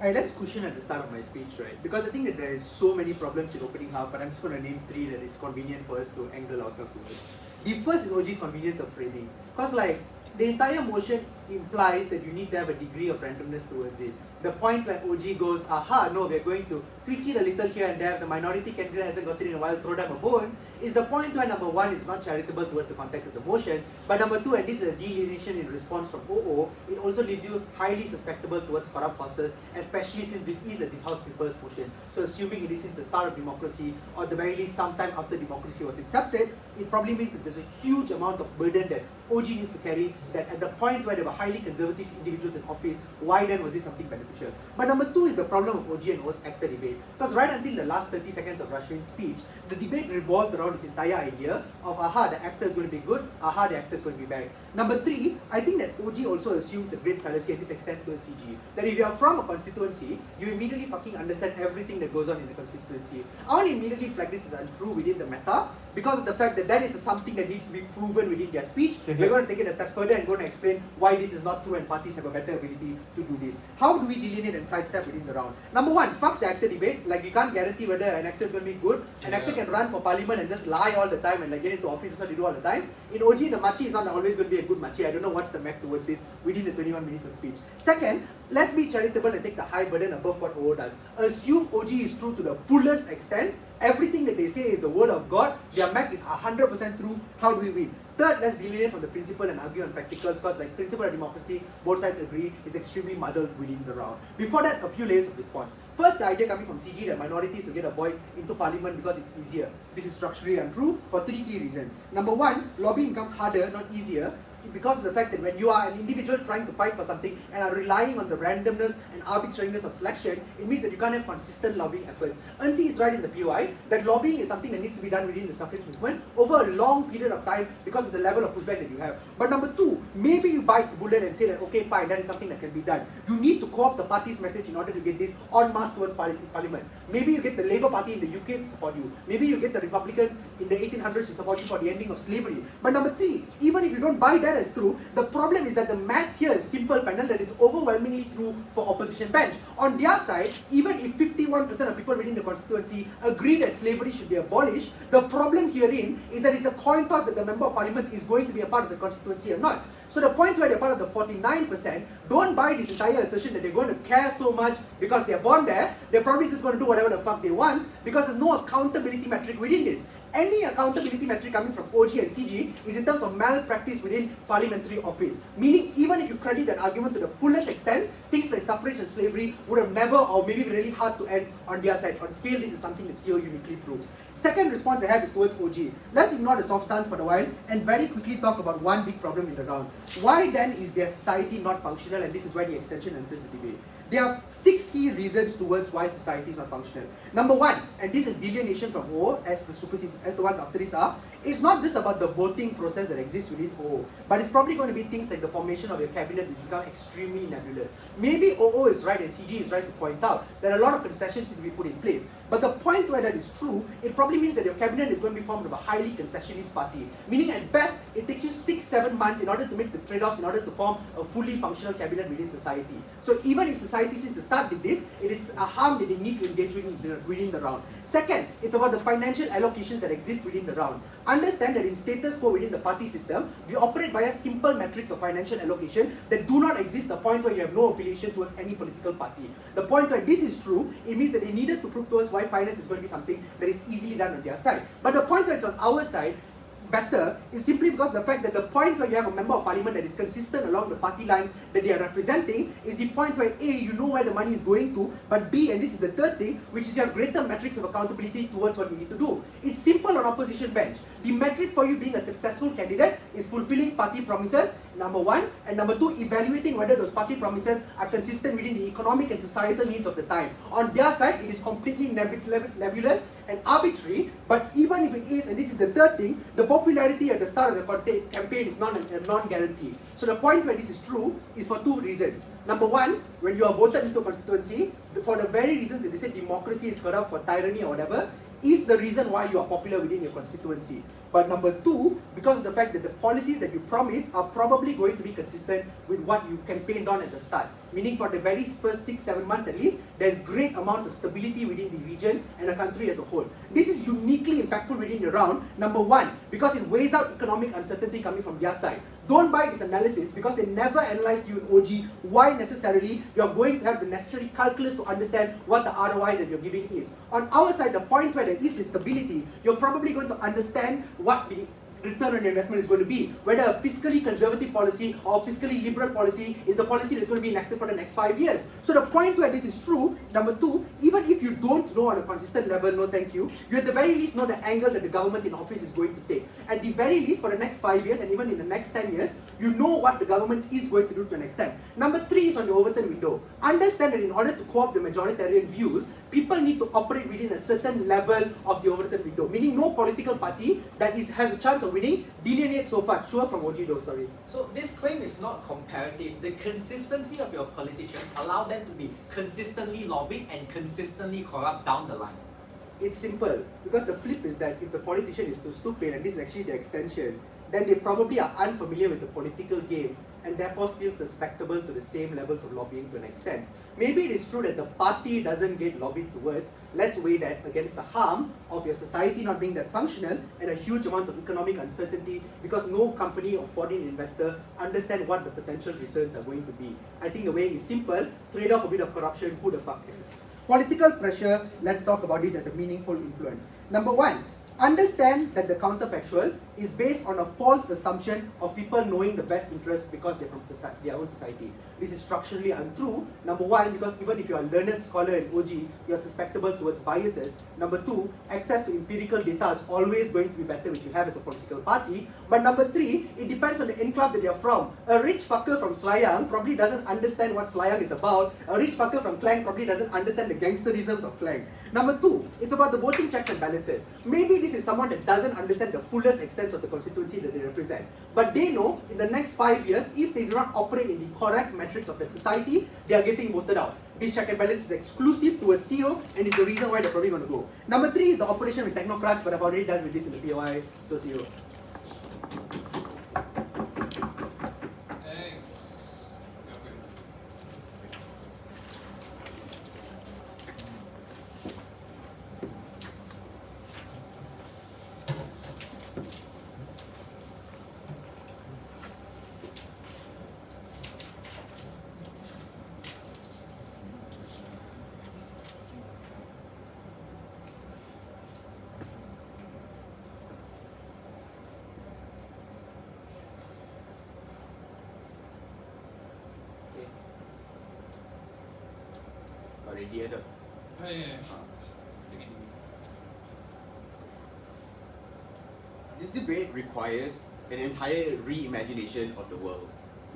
Alright, let's cushion at the start of my speech, right? Because I think that there is so many problems in opening half, but I'm just going to name 3 that is convenient for us to angle ourselves towards. The first is OG's convenience of framing. Because like, the entire motion implies that you need to have a degree of randomness towards it. The point where OG goes, aha, no, we're going to tweak it a little here and there, the minority candidate hasn't got it in a while, throw them a bone, is the point where number 1 is not charitable towards the context of the motion, but number 2, and this is a delineation in response from OO, it also leaves you highly susceptible towards corrupt forces, especially since this is a This House People's motion. So assuming it is since the start of democracy, or at the very least sometime after democracy was accepted, it probably means that there's a huge amount of burden that OG needs to carry, that at the point where there were highly conservative individuals in office, why then was this something beneficial? But number 2 is the problem of OG and O's actor debate. Because right until the last 30 seconds of Rashrvin's speech, the debate revolved around this entire idea of, aha, the actor is going to be good, aha, the actor is going to be bad. Number 3, I think that OG also assumes a great fallacy, and this extends to a CG, that if you are from a constituency, you immediately fucking understand everything that goes on in the constituency. I want to immediately flag this as untrue within the meta, because of the fact that that is something that needs to be proven within their speech. We're going to take it a step further and going to explain why this is not true and parties have a better ability to do this. How do we delineate and sidestep within the round? Number 1, fuck the actor debate. Like, you can't guarantee whether an actor is going to be good. An actor can run for parliament and just lie all the time and like get into office. That's what they do all the time. In OG, the machi is not always going to be a good machi. I don't know what's the map towards this within the 21 minutes of speech. Second, let's be charitable and take the high burden above what OO does. Assume OG is true to the fullest extent. Everything that they say is the word of God. Their math is 100% true. How do we win? Third, let's delineate from the principle and argue on practicals, because like principle of democracy, both sides agree, is extremely muddled within the round. Before that, a few layers of response. First, the idea coming from CG that minorities will get a voice into parliament because it's easier. This is structurally untrue for 3 key reasons. Number 1, lobbying becomes harder, not easier, because of the fact that when you are an individual trying to fight for something and are relying on the randomness and arbitrariness of selection, it means that you can't have consistent lobbying efforts. Ern See is right in the POI that lobbying is something that needs to be done within the suffrage movement over a long period of time because of the level of pushback that you have. But number 2, maybe you bite the bullet and say that, okay, fine, that is something that can be done. You need to co-opt the party's message in order to get this en masse towards parliament. Maybe you get the Labour Party in the UK to support you. Maybe you get the Republicans in the 1800s to support you for the ending of slavery. But number 3, even if you don't buy that as true, the problem is that the maths here is simple panel, that it's overwhelmingly true for opposition bench. On their side, even if 51% of people within the constituency agree that slavery should be abolished, the problem herein is that it's a coin toss that the member of parliament is going to be a part of the constituency or not. So the point where they're part of the 49%, don't buy this entire assertion that they're going to care so much because they're born there. They're probably just going to do whatever the fuck they want because there's no accountability metric within this. Any accountability metric coming from OG and CG is in terms of malpractice within parliamentary office. Meaning, even if you credit that argument to the fullest extent, things like suffrage and slavery would have never or maybe really hard to end on their side. On scale, this is something that CO uniquely proves. Second response I have is towards OG. Let's ignore the soft stance for a while and very quickly talk about one big problem in the round. Why then is their society not functional? And this is where the extension enters the debate. There are 6 key reasons towards why society is not functional. Number 1, and this is delineation from O as the ones after this are, it's not just about the voting process that exists within OO, but it's probably going to be things like the formation of your cabinet which become extremely nebulous. Maybe OO is right and CG is right to point out that a lot of concessions need to be put in place. But the point where that is true, it probably means that your cabinet is going to be formed of a highly concessionist party. Meaning at best, it takes you 6-7 months in order to make the trade-offs in order to form a fully functional cabinet within society. So even if society since the start did this, it is a harm that they need to engage within the round. Second, it's about the financial allocations that exist within the round. Understand that in status quo within the party system, we operate via simple metrics of financial allocation that do not exist the point where you have no affiliation towards any political party. The point where this is true, it means that they needed to prove to us why finance is going to be something that is easily done on their side. But the point where it's on our side, better is simply because the fact that the point where you have a member of parliament that is consistent along the party lines that they are representing is the point where A, you know where the money is going to, but B, and this is the third thing, which is you have greater metrics of accountability towards what you need to do. It's simple on opposition bench. The metric for you being a successful candidate is fulfilling party promises, number 1, and number 2, evaluating whether those party promises are consistent within the economic and societal needs of the time. On their side, it is completely nebulous and arbitrary, but even if it is, and this is the third thing, the popularity at the start of the campaign is non-guaranteed. So the point where this is true is for 2 reasons. Number 1, when you are voted into a constituency, for the very reasons that they say democracy is corrupt for tyranny or whatever, is the reason why you are popular within your constituency. But number 2, because of the fact that the policies that you promised are probably going to be consistent with what you campaigned on at the start. Meaning for the very first 6-7 months at least, there's great amounts of stability within the region and the country as a whole. This is uniquely impactful within the round, number 1, because it weighs out economic uncertainty coming from their side. Don't buy this analysis because they never analyzed you in OG why necessarily you're going to have the necessary calculus to understand what the ROI that you're giving is. On our side, the point where there is this stability, you're probably going to understand what the return on your investment is going to be. Whether a fiscally conservative policy or fiscally liberal policy is the policy that's going to be enacted for the next 5 years. So the point where this is true, number 2, even if you don't know on a consistent level, no thank you, you at the very least know the angle that the government in office is going to take. At the very least for the next 5 years and even in the next 10 years, you know what the government is going to do to an extent. Number 3 is on the Overton window. Understand that in order to co-opt the majoritarian views, people need to operate within a certain level of the Overton window. Meaning no political party that has a chance of winning delineate so far. Sure from OG though, sorry. So this claim is not comparative. The consistency of your politicians allow them to be consistently lobbying and consistently corrupt down the line. It's simple, because the flip is that if the politician is too stupid, and this is actually the extension, then they probably are unfamiliar with the political game and therefore still susceptible to the same levels of lobbying to an extent. Maybe it is true that the party doesn't get lobbied towards. Let's weigh that against the harm of your society not being that functional and a huge amounts of economic uncertainty because no company or foreign investor understand what the potential returns are going to be. I think the weighing is simple, trade off a bit of corruption, who the fuck cares? Political pressure, let's talk about this as a meaningful influence. Number 1, understand that the counterfactual is based on a false assumption of people knowing the best interest because they're from their own society. This is structurally untrue. Number 1, because even if you're a learned scholar in OG, you're susceptible towards biases. Number 2, access to empirical data is always going to be better which you have as a political party. But number 3, it depends on the enclave that you're from. A rich fucker from Slayang probably doesn't understand what Slayang is about. A rich fucker from Klang probably doesn't understand the gangsterisms of Klang. Number 2, it's about the voting checks and balances. Maybe this is someone that doesn't understand the fullest extent of the constituency that they represent. But they know in the next 5 years, if they do not operate in the correct metrics of that society, they are getting voted out. This check and balance is exclusive towards CEO and is the reason why they're probably going to go. Number 3 is the operation with technocrats, but I've already done with this in the POI, so CEO. Already ada. This debate requires an entire reimagination of the world.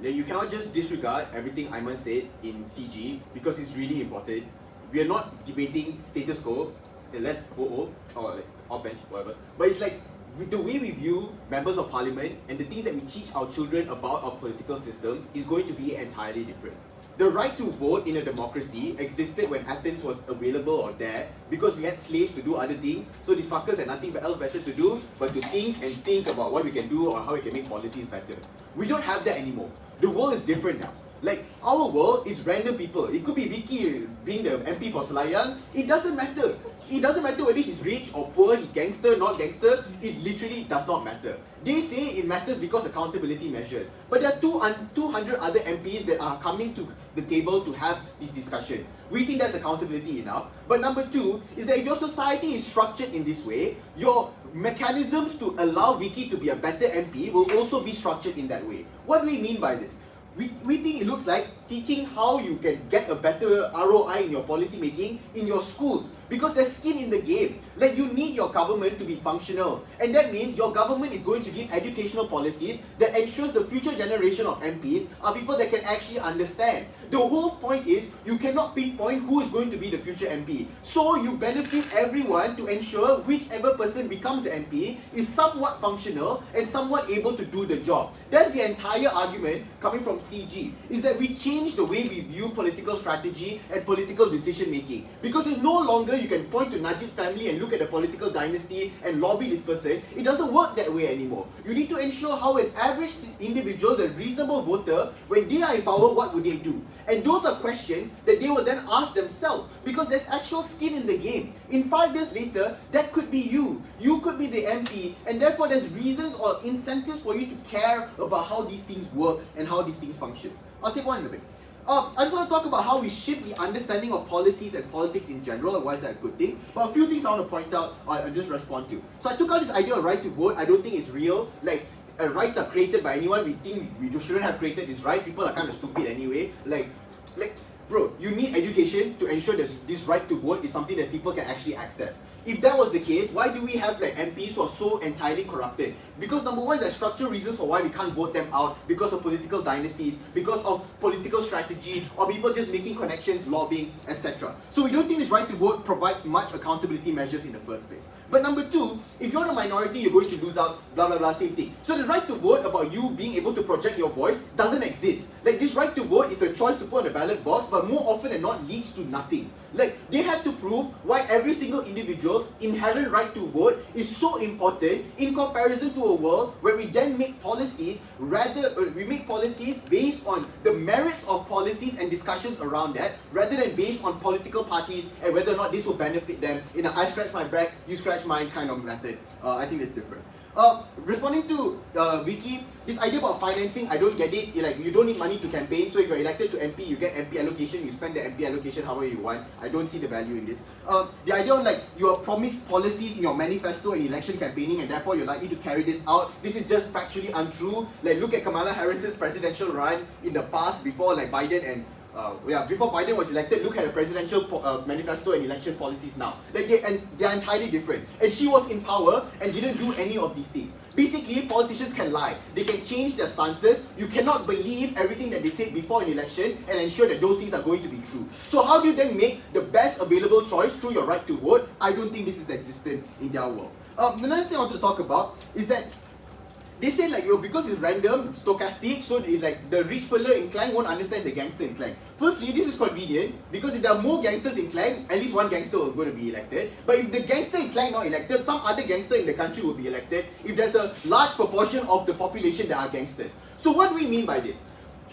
You cannot just disregard everything Aiman said in CG because it's really important. We are not debating status quo, unless OO or like off bench, whatever. But it's like with the way we view members of parliament and the things that we teach our children about our political system is going to be entirely different. The right to vote in a democracy existed when Athens was available or there because we had slaves to do other things. So these fuckers had nothing else better to do but to think about what we can do or how we can make policies better. We don't have that anymore. The world is different now. Like, our world is random people. It could be Viggy being the MP for Selayang. It doesn't matter. It doesn't matter whether he's rich or poor, he's gangster, not gangster. It literally does not matter. They say it matters because accountability measures. But there are 200 other MPs that are coming to the table to have these discussions. We think that's accountability enough. But number two is that if your society is structured in this way, your mechanisms to allow Viggy to be a better MP will also be structured in that way. What do we mean by this? We think it looks like teaching how you can get a better ROI in your policy making in your schools because there's skin in the game. Like, you need your government to be functional, and that means your government is going to give educational policies that ensures the future generation of MPs are people that can actually understand. The whole point is you cannot pinpoint who is going to be the future MP. So you benefit everyone to ensure whichever person becomes the MP is somewhat functional and somewhat able to do the job. That's the entire argument coming from CG, is that we change the way we view political strategy and political decision making. Because it's no longer you can point to Najib's family and look at the political dynasty and lobby this person. It doesn't work that way anymore. You need to ensure how an average individual, the reasonable voter, when they are in power, what would they do? And those are questions that they will then ask themselves because there's actual skin in the game. In 5 years later, that could be you. You could be the MP, and therefore there's reasons or incentives for you to care about how these things work and how these things function. I'll take one in a bit. I just want to talk about how we shift the understanding of policies and politics in general and why is that a good thing. But a few things I want to point out or just respond to. So I took out this idea of right to vote. I don't think it's real. Like, rights are created by anyone. We think we shouldn't have created this right. People are kind of stupid anyway. Like, bro, you need education to ensure that this right to vote is something that people can actually access. If that was the case, why do we have like MPs who are so entirely corrupted? Because number one, there are structural reasons for why we can't vote them out because of political dynasties, because of political strategy, or people just making connections, lobbying, etc. So we don't think this right to vote provides much accountability measures in the first place. But number two, if you're a minority, you're going to lose out, blah blah blah, same thing. So the right to vote about you being able to project your voice doesn't exist. Like, this right to vote is a choice to put on the ballot box, but more often than not leads to nothing. Like, they had to prove why every single individual's inherent right to vote is so important in comparison to a world where we then make policies based on the merits of policies and discussions around that, rather than based on political parties and whether or not this will benefit them in a I scratch my back, you scratch mine kind of method. I think it's different. Responding to Viggy, this idea about financing, I don't get it. Like, you don't need money to campaign, so if you're elected to MP, you get MP allocation, you spend the MP allocation however you want. I don't see the value in this. The idea of like, you are promised policies in your manifesto and election campaigning and therefore you're likely to carry this out. This is just factually untrue. Like, look at Kamala Harris's presidential run in the past before like Biden and before Biden was elected. Look at the presidential manifesto and election policies now. Like, they're entirely different. And she was in power and didn't do any of these things. Basically, politicians can lie. They can change their stances. You cannot believe everything that they said before an election and ensure that those things are going to be true. So how do you then make the best available choice through your right to vote? I don't think this is existent in their world. The next thing I want to talk about is that they say like, because it's random, stochastic, so it's like the rich fella in Klang won't understand the gangster in Klang. Firstly, this is convenient because if there are more gangsters in Klang, at least one gangster will going to be elected. But if the gangster in Klang not elected, some other gangster in the country will be elected if there's a large proportion of the population that are gangsters. So what do we mean by this?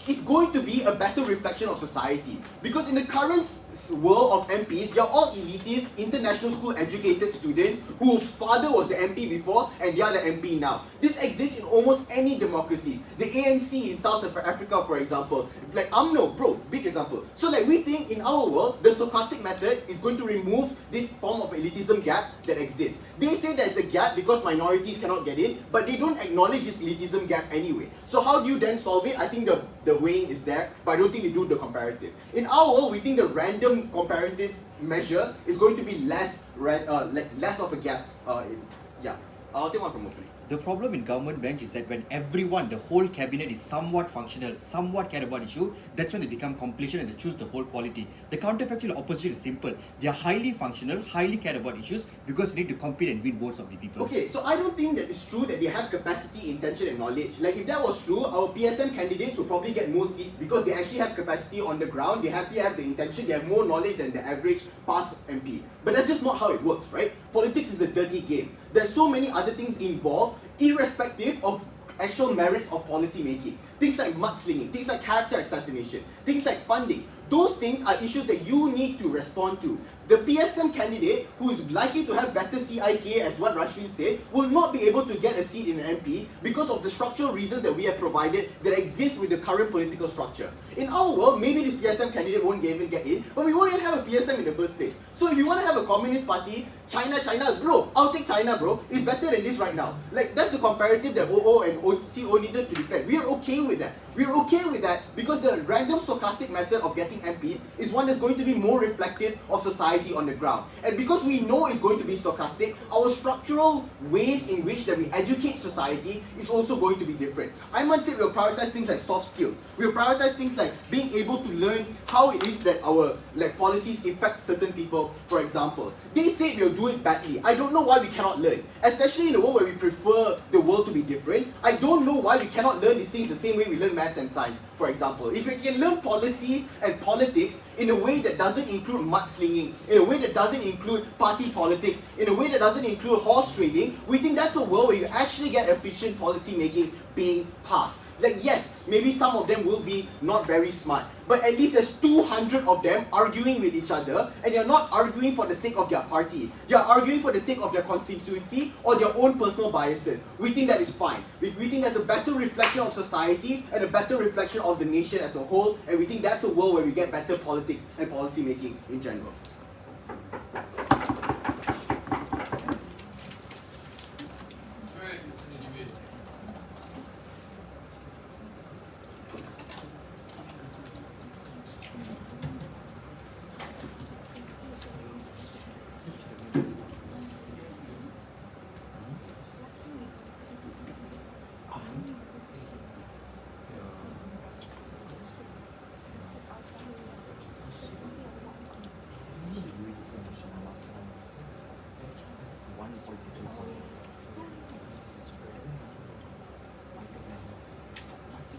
It's going to be a better reflection of society. Because in the current world of MPs, they're all elitist, international school educated students whose father was the MP before and they are the MP now. This exists in almost any democracies. The ANC in South Africa, for example. Like UMNO, bro, big example. So like, we think in our world, the stochastic method is going to remove this form of elitism gap that exists. They say there's a gap because minorities cannot get in, but they don't acknowledge this elitism gap anyway. So how do you then solve it? I think the weighing is there, but I don't think we do the comparative. In our world, we think the random comparative measure is going to be less of a gap. I'll take one from Oakley. The problem in government bench is that when everyone, the whole cabinet is somewhat functional, somewhat care about issue, that's when they become completion and they choose the whole quality. The counterfactual opposition is simple. They are highly functional, highly care about issues because they need to compete and win votes of the people. Okay, so I don't think that it's true that they have capacity, intention and knowledge. Like if that was true, our PSM candidates would probably get more seats because they actually have capacity on the ground, they actually have the intention, they have more knowledge than the average past MP. But that's just not how it works, right? Politics is a dirty game. There's so many other things involved, irrespective of actual merits of policy making. Things like mudslinging, things like character assassination, things like funding. Those things are issues that you need to respond to. The PSM candidate who is likely to have better CIK, as what Rashrvin said, will not be able to get a seat in an MP because of the structural reasons that we have provided that exist with the current political structure. In our world, maybe this PSM candidate won't even get in, but we won't even have a PSM in the first place. So if you want to have a communist party, China, bro, I'll take China, bro. It's better than this right now. Like, that's the comparative that OO and CO needed to defend. We're okay with that. We're okay with that because the random stochastic method of getting MPs is one that's going to be more reflective of society on the ground. And because we know it's going to be stochastic, our structural ways in which that we educate society is also going to be different. Aiman said we'll prioritize things like soft skills. We'll prioritize things like being able to learn how it is that our policies affect certain people, for example. They said we'll do it badly. I don't know why we cannot learn. Especially in a world where we prefer the world to be different, I don't know why we cannot learn these things the same way we learn maths and science, for example. If we can learn policies and politics in a way that doesn't include mudslinging, in a way that doesn't include party politics, in a way that doesn't include horse trading, we think that's a world where you actually get efficient policy making being passed. Like, yes, maybe some of them will be not very smart, but at least there's 200 of them arguing with each other, and they're not arguing for the sake of their party. They're arguing for the sake of their constituency or their own personal biases. We think that is fine. We think that's a better reflection of society and a better reflection of the nation as a whole, and we think that's a world where we get better politics and policy making in general.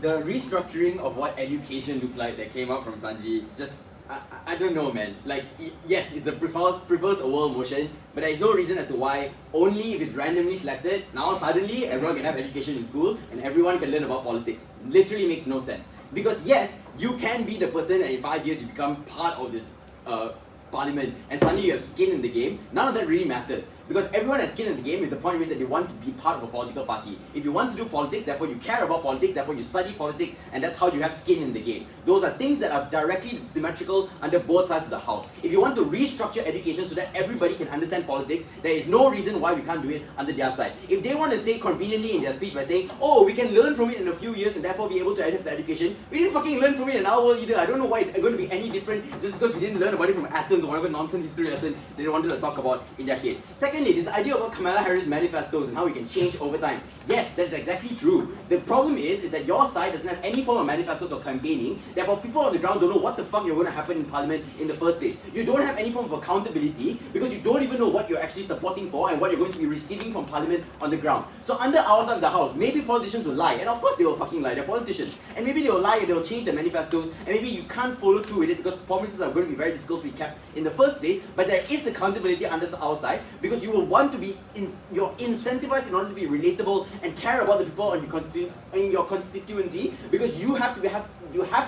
The restructuring of what education looks like that came out from Sanji, just, I don't know, man. Like, yes, it's a prefers a world motion, but there is no reason as to why only if it's randomly selected, now suddenly everyone can have education in school and everyone can learn about politics. Literally makes no sense. Because yes, you can be the person and in 5 years you become part of this parliament and suddenly you have skin in the game. None of that really matters. Because everyone has skin in the game with the point is that they want to be part of a political party. If you want to do politics, therefore you care about politics, therefore you study politics, and that's how you have skin in the game. Those are things that are directly symmetrical under both sides of the house. If you want to restructure education so that everybody can understand politics, there is no reason why we can't do it under their side. If they want to say conveniently in their speech by saying, oh, we can learn from it in a few years and therefore be able to have the education, we didn't fucking learn from it in our world either. I don't know why it's going to be any different just because we didn't learn about it from Athens or whatever nonsense history lesson they wanted to talk about in their case. Secondly, this idea about Kamala Harris manifestos and how we can change over time. Yes, that's exactly true. The problem is that your side doesn't have any form of manifestos or campaigning, therefore people on the ground don't know what the fuck you're going to happen in parliament in the first place. You don't have any form of accountability because you don't even know what you're actually supporting for and what you're going to be receiving from parliament on the ground. So under our side of the house, maybe politicians will lie, and of course they will fucking lie, they're politicians. And maybe they will lie and they will change their manifestos, and maybe you can't follow through with it because promises are going to be very difficult to be kept in the first place, but there is accountability under our side because you will want to be you're incentivized in order to be relatable and care about the people in your constituency because you have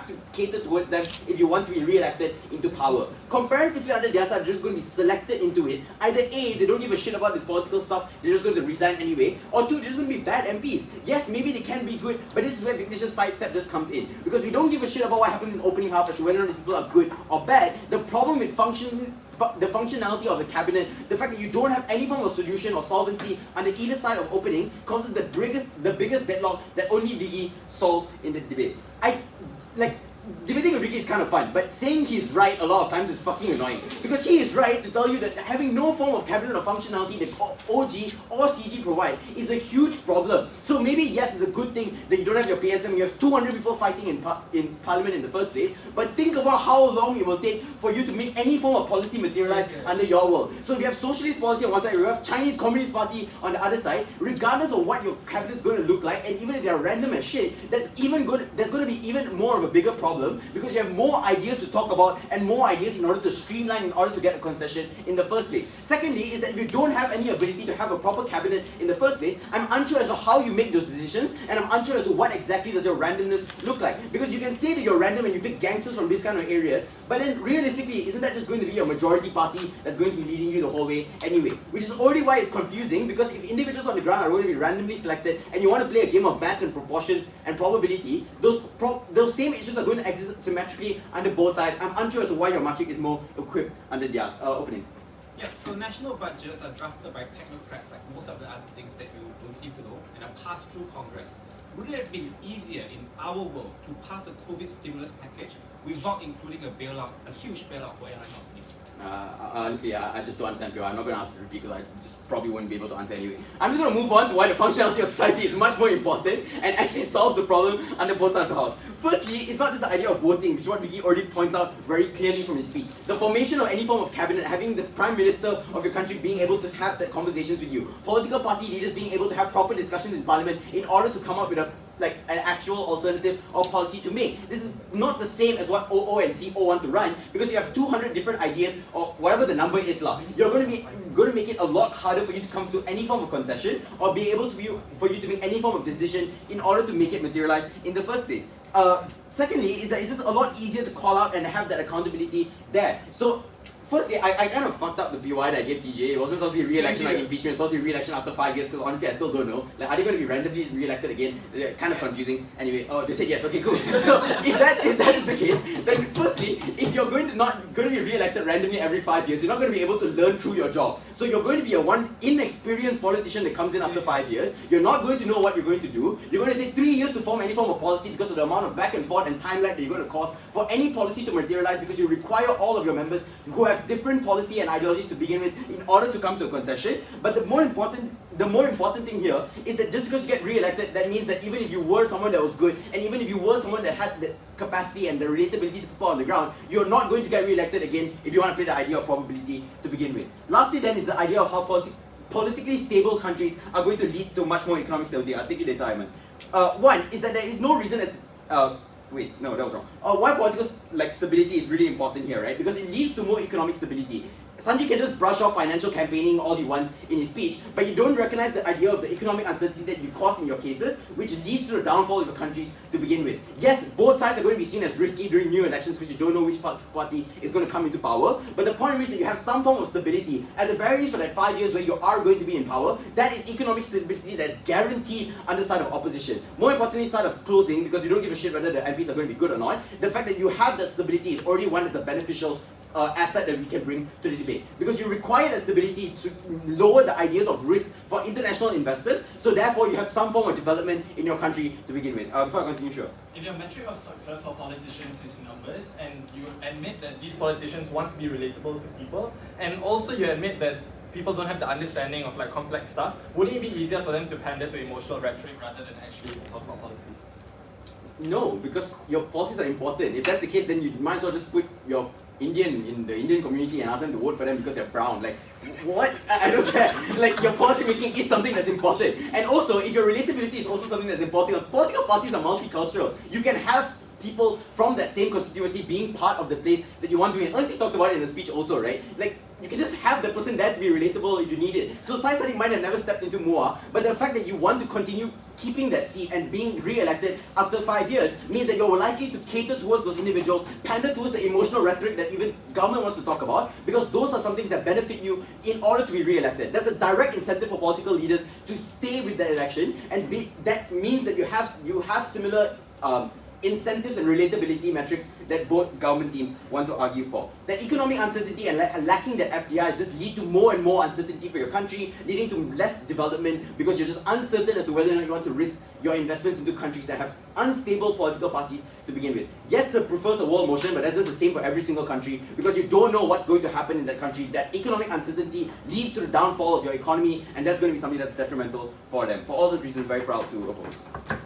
to cater towards them if you want to be re-elected into power. Comparatively under their side, they're just going to be selected into it. Either A, they don't give a shit about this political stuff, they're just going to resign anyway, or two, they're just going to be bad MPs. Yes, maybe they can be good, but this is where Vignesh's sidestep just comes in. Because we don't give a shit about what happens in opening half as to whether or not these people are good or bad. The problem with the functionality of the cabinet, the fact that you don't have any form of solution or solvency under either side of opening causes the biggest deadlock that only Viggy solves in the debate. debating with Viggy is kind of fun, but saying he's right a lot of times is fucking annoying. Because he is right to tell you that having no form of cabinet or functionality that OG or CG provide is a huge problem. So maybe yes, it's a good thing that you don't have your PSM, you have 200 people fighting in parliament in the first place, but think about how long it will take for you to make any form of policy materialize under your world. So if you have socialist policy on one side, you have Chinese Communist Party on the other side, regardless of what your cabinet is going to look like, and even if they are random as shit, there's going to be even more of a bigger problem because you have more ideas to talk about and more ideas in order to streamline, in order to get a concession in the first place. Secondly, is that if you don't have any ability to have a proper cabinet in the first place, I'm unsure as to how you make those decisions, and I'm unsure as to what exactly does your randomness look like. Because you can say that you're random and you pick gangsters from this kind of areas, but then realistically, isn't that just going to be a majority party that's going to be leading you the whole way anyway? Which is already why it's confusing, because if individuals on the ground are going to be randomly selected and you want to play a game of maths and proportions and probability, those same issues are going to exist symmetrically under both sides. I'm unsure as to why your market is more equipped under theirs. Opening. Yeah, so national budgets are drafted by technocrats like most of the other things that you don't seem to know and are passed through Congress. Would it have been easier in our world to pass a COVID stimulus package without including a bailout, a huge bailout for airline companies? Honestly, I just don't understand people. I'm not going to ask to repeat because I just probably wouldn't be able to answer anyway. I'm just going to move on to why the functionality of society is much more important and actually solves the problem under both sides of the house. Firstly, it's not just the idea of voting, which is what Viggy already points out very clearly from his speech. The formation of any form of cabinet, having the Prime Minister of your country being able to have that conversations with you, political party leaders being able to have proper discussions in Parliament in order to come up with an actual alternative or policy to make. This is not the same as what OO and CO want to run, because you have 200 different ideas or whatever the number is. You're going to make it a lot harder for you to come to any form of concession or be able to for you to make any form of decision in order to make it materialize in the first place. Secondly, is that it's just a lot easier to call out and have that accountability there. So firstly, I kind of fucked up the PY that I gave TJ. It wasn't supposed to be re-election like impeachment. It's supposed to be re-election after 5 years, because honestly I still don't know. Like, are they going to be randomly re-elected again? They're kind of confusing. Anyway, they said yes. Okay, cool. So if that is the case, then firstly, if you're not going to be re-elected randomly every 5 years, you're not going to be able to learn through your job. So you're going to be one inexperienced politician that comes in after 5 years. You're not going to know what you're going to do. You're going to take 3 years to form any form of policy because of the amount of back and forth and timeline that you're going to cause for any policy to materialize, because you require all of your members who have different policy and ideologies to begin with in order to come to a concession. But the more important thing here is that just because you get re-elected, that means that even if you were someone that was good, and even if you were someone that had the capacity and the relatability to people on the ground, you're not going to get re-elected again if you want to play the idea of probability to begin with. Lastly then is the idea of how politically stable countries are going to lead to much more economic stability. I'll take you later, Aiman. One is that there is no reason as wait, no, that was wrong. Why political stability is really important here, right? Because it leads to more economic stability. Sanjay can just brush off financial campaigning all he wants in his speech, but you don't recognize the idea of the economic uncertainty that you cause in your cases, which leads to the downfall of your countries to begin with. Yes, both sides are going to be seen as risky during new elections because you don't know which party is going to come into power, but the point is that you have some form of stability, at the very least for that 5 years where you are going to be in power. That is economic stability that is guaranteed on the side of opposition. More importantly, side of closing, because you don't give a shit whether the MPs are going to be good or not, the fact that you have that stability is already one that's a beneficial asset that we can bring to the debate, because you require that stability to lower the ideas of risk for international investors, so therefore you have some form of development in your country to begin with. Before I continue, sure. If your metric of success for politicians is numbers, and you admit that these politicians want to be relatable to people, and also you admit that people don't have the understanding of complex stuff, wouldn't it be easier for them to pander to emotional rhetoric rather than actually talk about policies? No, because your policies are important. If that's the case, then you might as well just put your Indian in the Indian community and ask them to vote for them because they're brown. What? I don't care. Your policy making is something that's important. And also, if your relatability is also something that's important, political parties are multicultural. You can have people from that same constituency being part of the place that you want to be in. Ern See talked about it in the speech also, right? You can just have the person there to be relatable if you need it. So Sai Sadiq might have never stepped into Mua, but the fact that you want to continue keeping that seat and being re-elected after 5 years means that you're likely to cater towards those individuals, pander towards the emotional rhetoric that even government wants to talk about, because those are some things that benefit you in order to be re-elected. That's a direct incentive for political leaders to stay with that election, and that means that you have similar incentives and relatability metrics that both government teams want to argue for. The economic uncertainty and lacking that FDI just lead to more and more uncertainty for your country, leading to less development because you're just uncertain as to whether or not you want to risk your investments into countries that have unstable political parties to begin with. Yes, it prefers a world motion, but that's just the same for every single country because you don't know what's going to happen in that country. That economic uncertainty leads to the downfall of your economy, and that's going to be something that's detrimental for them. For all those reasons, very proud to oppose.